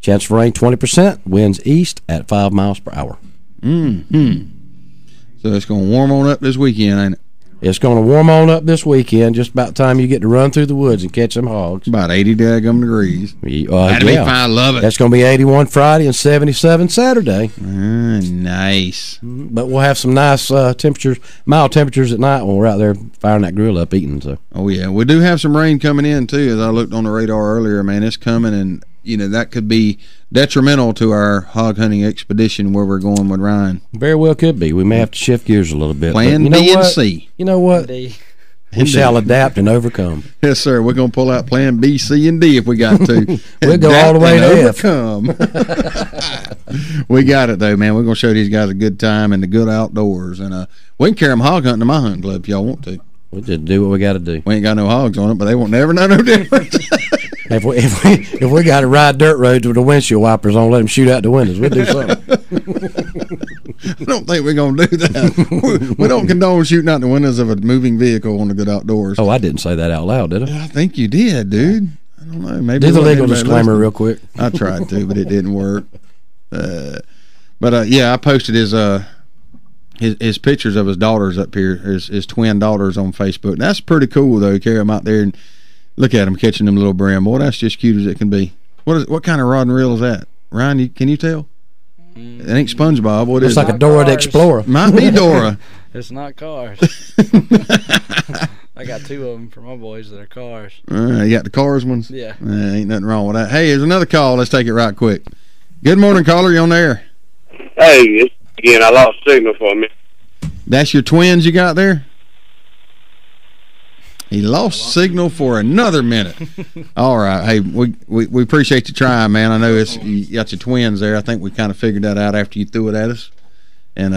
Chance for rain 20%. Winds east at 5 miles per hour. So it's going to warm on up this weekend, ain't it? It's going to warm on up this weekend. Just about time you get to run through the woods and catch some hogs. About 80 daggum degrees. That'd be fine. I love it. That's going to be 81 Friday and 77 Saturday. Nice. But we'll have some nice temperatures, mild temperatures at night when we're out there firing that grill up eating. So. Oh, yeah. We do have some rain coming in, too. As I looked on the radar earlier, man, it's coming, and that could be detrimental to our hog hunting expedition where we're going with Ryan. Very well could be. We may have to shift gears a little bit. Plan B and C. You know what? We shall adapt and overcome. Yes, sir. We're going to pull out Plan B, C, and D if we got to. We'll go all the way to overcome. We got it, though, man. We're going to show these guys a good time and the good outdoors. And we can carry them hog hunting to my hunting club if y'all want to. We'll just do what we got to do. We ain't got no hogs on it, but they won't never know no difference. If we got to ride dirt roads with the windshield wipers on, let them shoot out the windows. We'll do something. I don't think we're going to do that. We don't condone shooting out the windows of a moving vehicle on the good outdoors. Oh, I didn't say that out loud, did I? I think you did, dude. I don't know. Maybe do the legal disclaimer real quick. I tried to, but it didn't work. Yeah, I posted his pictures of his daughters up here, his twin daughters on Facebook. And that's pretty cool, though. Carry them out there and look at them catching them little brim. Boy, that's just cute as it can be. What kind of rod and reel is that? Ryan, can you tell? It ain't SpongeBob. What is it? It's like a Dora the Explorer. Might be Dora. It's not cars. I got 2 of them for my boys that are cars. You got the cars ones? Yeah. Ain't nothing wrong with that. Hey, there's another call. Let's take it right quick. Good morning, caller. You on there? Hey, again, I lost signal for a minute. That's your twins you got there? He lost signal for another minute. All right. Hey, we appreciate you trying, man. I know you got your twins there. I think we kind of figured that out after you threw it at us. And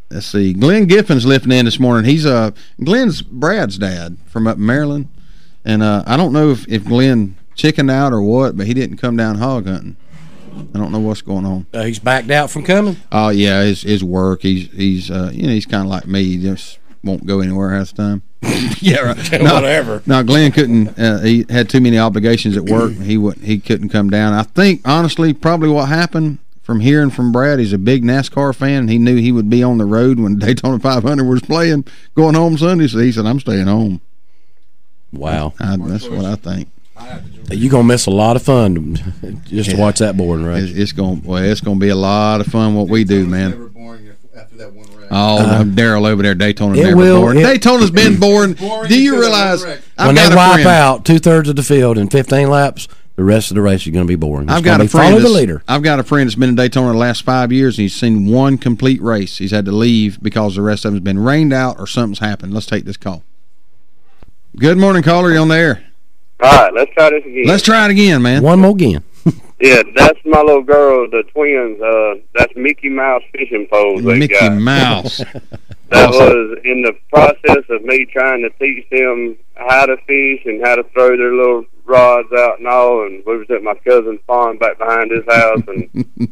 let's see. Glenn Giffen's lifting in this morning. He's Glenn's Brad's dad from up in Maryland. And I don't know if Glenn chickened out or what, but he didn't come down hog hunting. I don't know what's going on. He's backed out from coming? Oh, yeah, his work. He's he's kind of like me. He just won't go anywhere half the time. Yeah, right. Whatever. No, Glenn couldn't. He had too many obligations at work. He couldn't come down. I think, honestly, probably what happened from hearing from Brad, he's a big NASCAR fan. He knew he would be on the road when Daytona 500 was playing, going home Sunday. So he said, I'm staying home. Wow. That's what I think. You're going to miss a lot of fun just to watch that boarding race. It's going to be a lot of fun what we do, man. Oh, Daryl over there, Daytona's never boring. Daytona's been boring. Do you realize when they wipe out 2/3 of the field in 15 laps, the rest of the race is going to be boring. I've got a friend that's been in Daytona the last 5 years, and he's seen one complete race. He's had to leave because the rest of them's been rained out or something's happened. Let's take this call. Good morning, caller. You on the air? All right, let's try this again. Let's try it again, man. One more again. Yeah, that's my little girl, the twins. That's Mickey Mouse fishing poles they Mickey got. Mouse. That was in the process of me trying to teach them how to fish and how to throw their little rods out and all. And we was at my cousin's pond back behind his house, and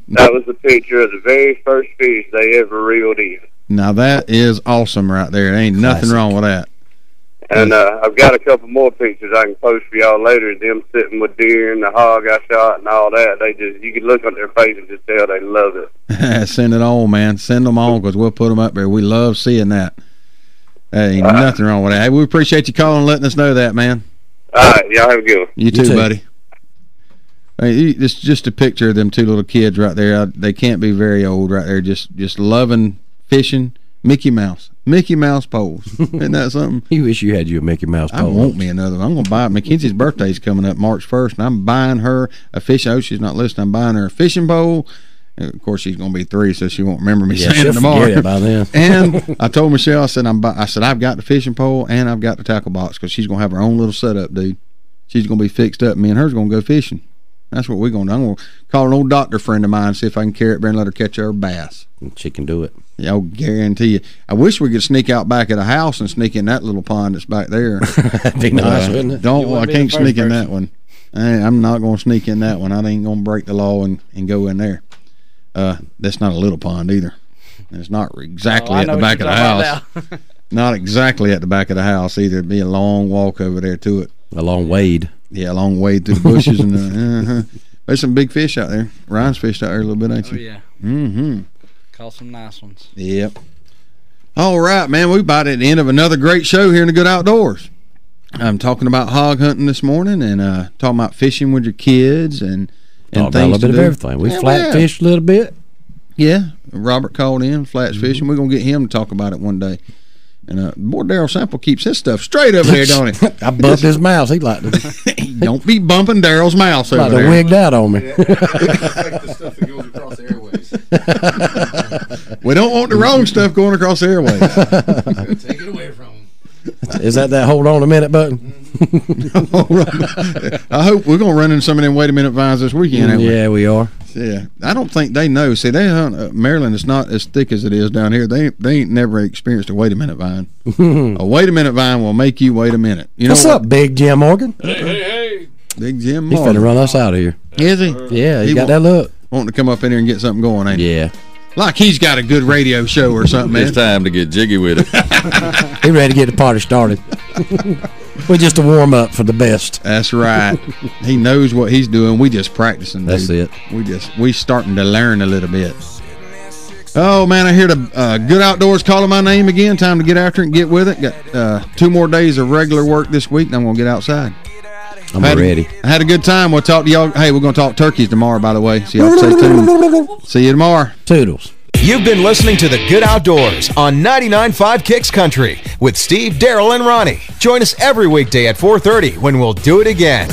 that was the picture of the very first fish they ever reeled in. Now that is awesome right there. Ain't nothing wrong with that. And I've got a couple more pictures I can post for y'all later. Them sitting with deer and the hog I shot and all that. They just, you can look on their face and just tell they love it. Send it on, man. Send them on because we'll put them up there. We love seeing that. Ain't nothing wrong with that. Hey, we appreciate you calling and letting us know that, man. All right, y'all have a good one. You too, buddy. Hey, it's just a picture of them two little kids right there. They can't be very old right there. Just loving fishing. Mickey Mouse poles. Isn't that something? You wish you had a Mickey Mouse pole. I want me another one. I'm going to buy it. Mackenzie's birthday's coming up March 1st, and I'm buying her a fishing. Oh, she's not listening. I'm buying her a fishing pole. And of course, she's going to be 3, so she won't remember me saying it tomorrow. Forget it by then. And I told Michelle, I said, I've got the fishing pole and I've got the tackle box because she's going to have her own little setup, dude. She's going to be fixed up. Me and her's going to go fishing. That's what we're going to do. I'm going to call an old doctor friend of mine and see if I can carry it there and let her catch her bass. She can do it. Yeah, I'll guarantee you. I wish we could sneak out back at a house and sneak in that little pond that's back there. That'd be nice, wouldn't it? I can't sneak in that one. I'm not going to sneak in that one. I ain't going to break the law and go in there. That's not a little pond either. And it's not exactly at the back of the house. Not exactly at the back of the house either. It'd be a long walk over there to it. A long wade. Yeah, a long wade through the bushes. And there's some big fish out there. Ryan's fished out there a little bit, ain't you? Oh, yeah. Mm-hmm. Caught some nice ones. Yep. All right, man. We're about at the end of another great show here in the Good Outdoors. I'm talking about hog hunting this morning and talking about fishing with your kids and things a little bit of everything. We flat fished a little bit. Yeah. Robert called in, flats fishing. We're going to get him to talk about it one day. And boy, Daryl Sample keeps his stuff straight over there, don't he? I bumped his mouse. He like to. Don't be bumping Daryl's mouse over there. Wigged out on me. Like the stuff that goes across the airways. We don't want the wrong stuff going across the airways. Take it away from him. Is that hold on a minute button? I hope we're going to run into some of them wait a minute vines this weekend, ain't we? Yeah, we are. Yeah, I don't think they know. See, they hunt Maryland is not as thick as it is down here. They ain't never experienced a wait a minute vine. A wait a minute vine will make you wait a minute. You know What's up, Big Jim Morgan? Hey. Big Jim He's Morgan. finna run us out of here. Is he? Yeah, he got that look. Wanting to come up in here and get something going, ain't he? Yeah. Like he's got a good radio show or something, man. It's time to get jiggy with it. He ready to get the party started. We're just a warm up for the best. That's right. He knows what he's doing. We just practicing. Dude. That's it. We starting to learn a little bit. Oh man, I hear the Good Outdoors calling my name again. Time to get after it and get with it. Got 2 more days of regular work this week, and I'm gonna get outside. I'm ready. I had a good time. We'll talk to y'all. Hey, we're gonna talk turkeys tomorrow, by the way. So y'all stay tuned. See you tomorrow. Toodles. You've been listening to The Good Outdoors on 99.5 Kicks Country with Steve, Daryl, and Ronnie. Join us every weekday at 4:30 when we'll do it again.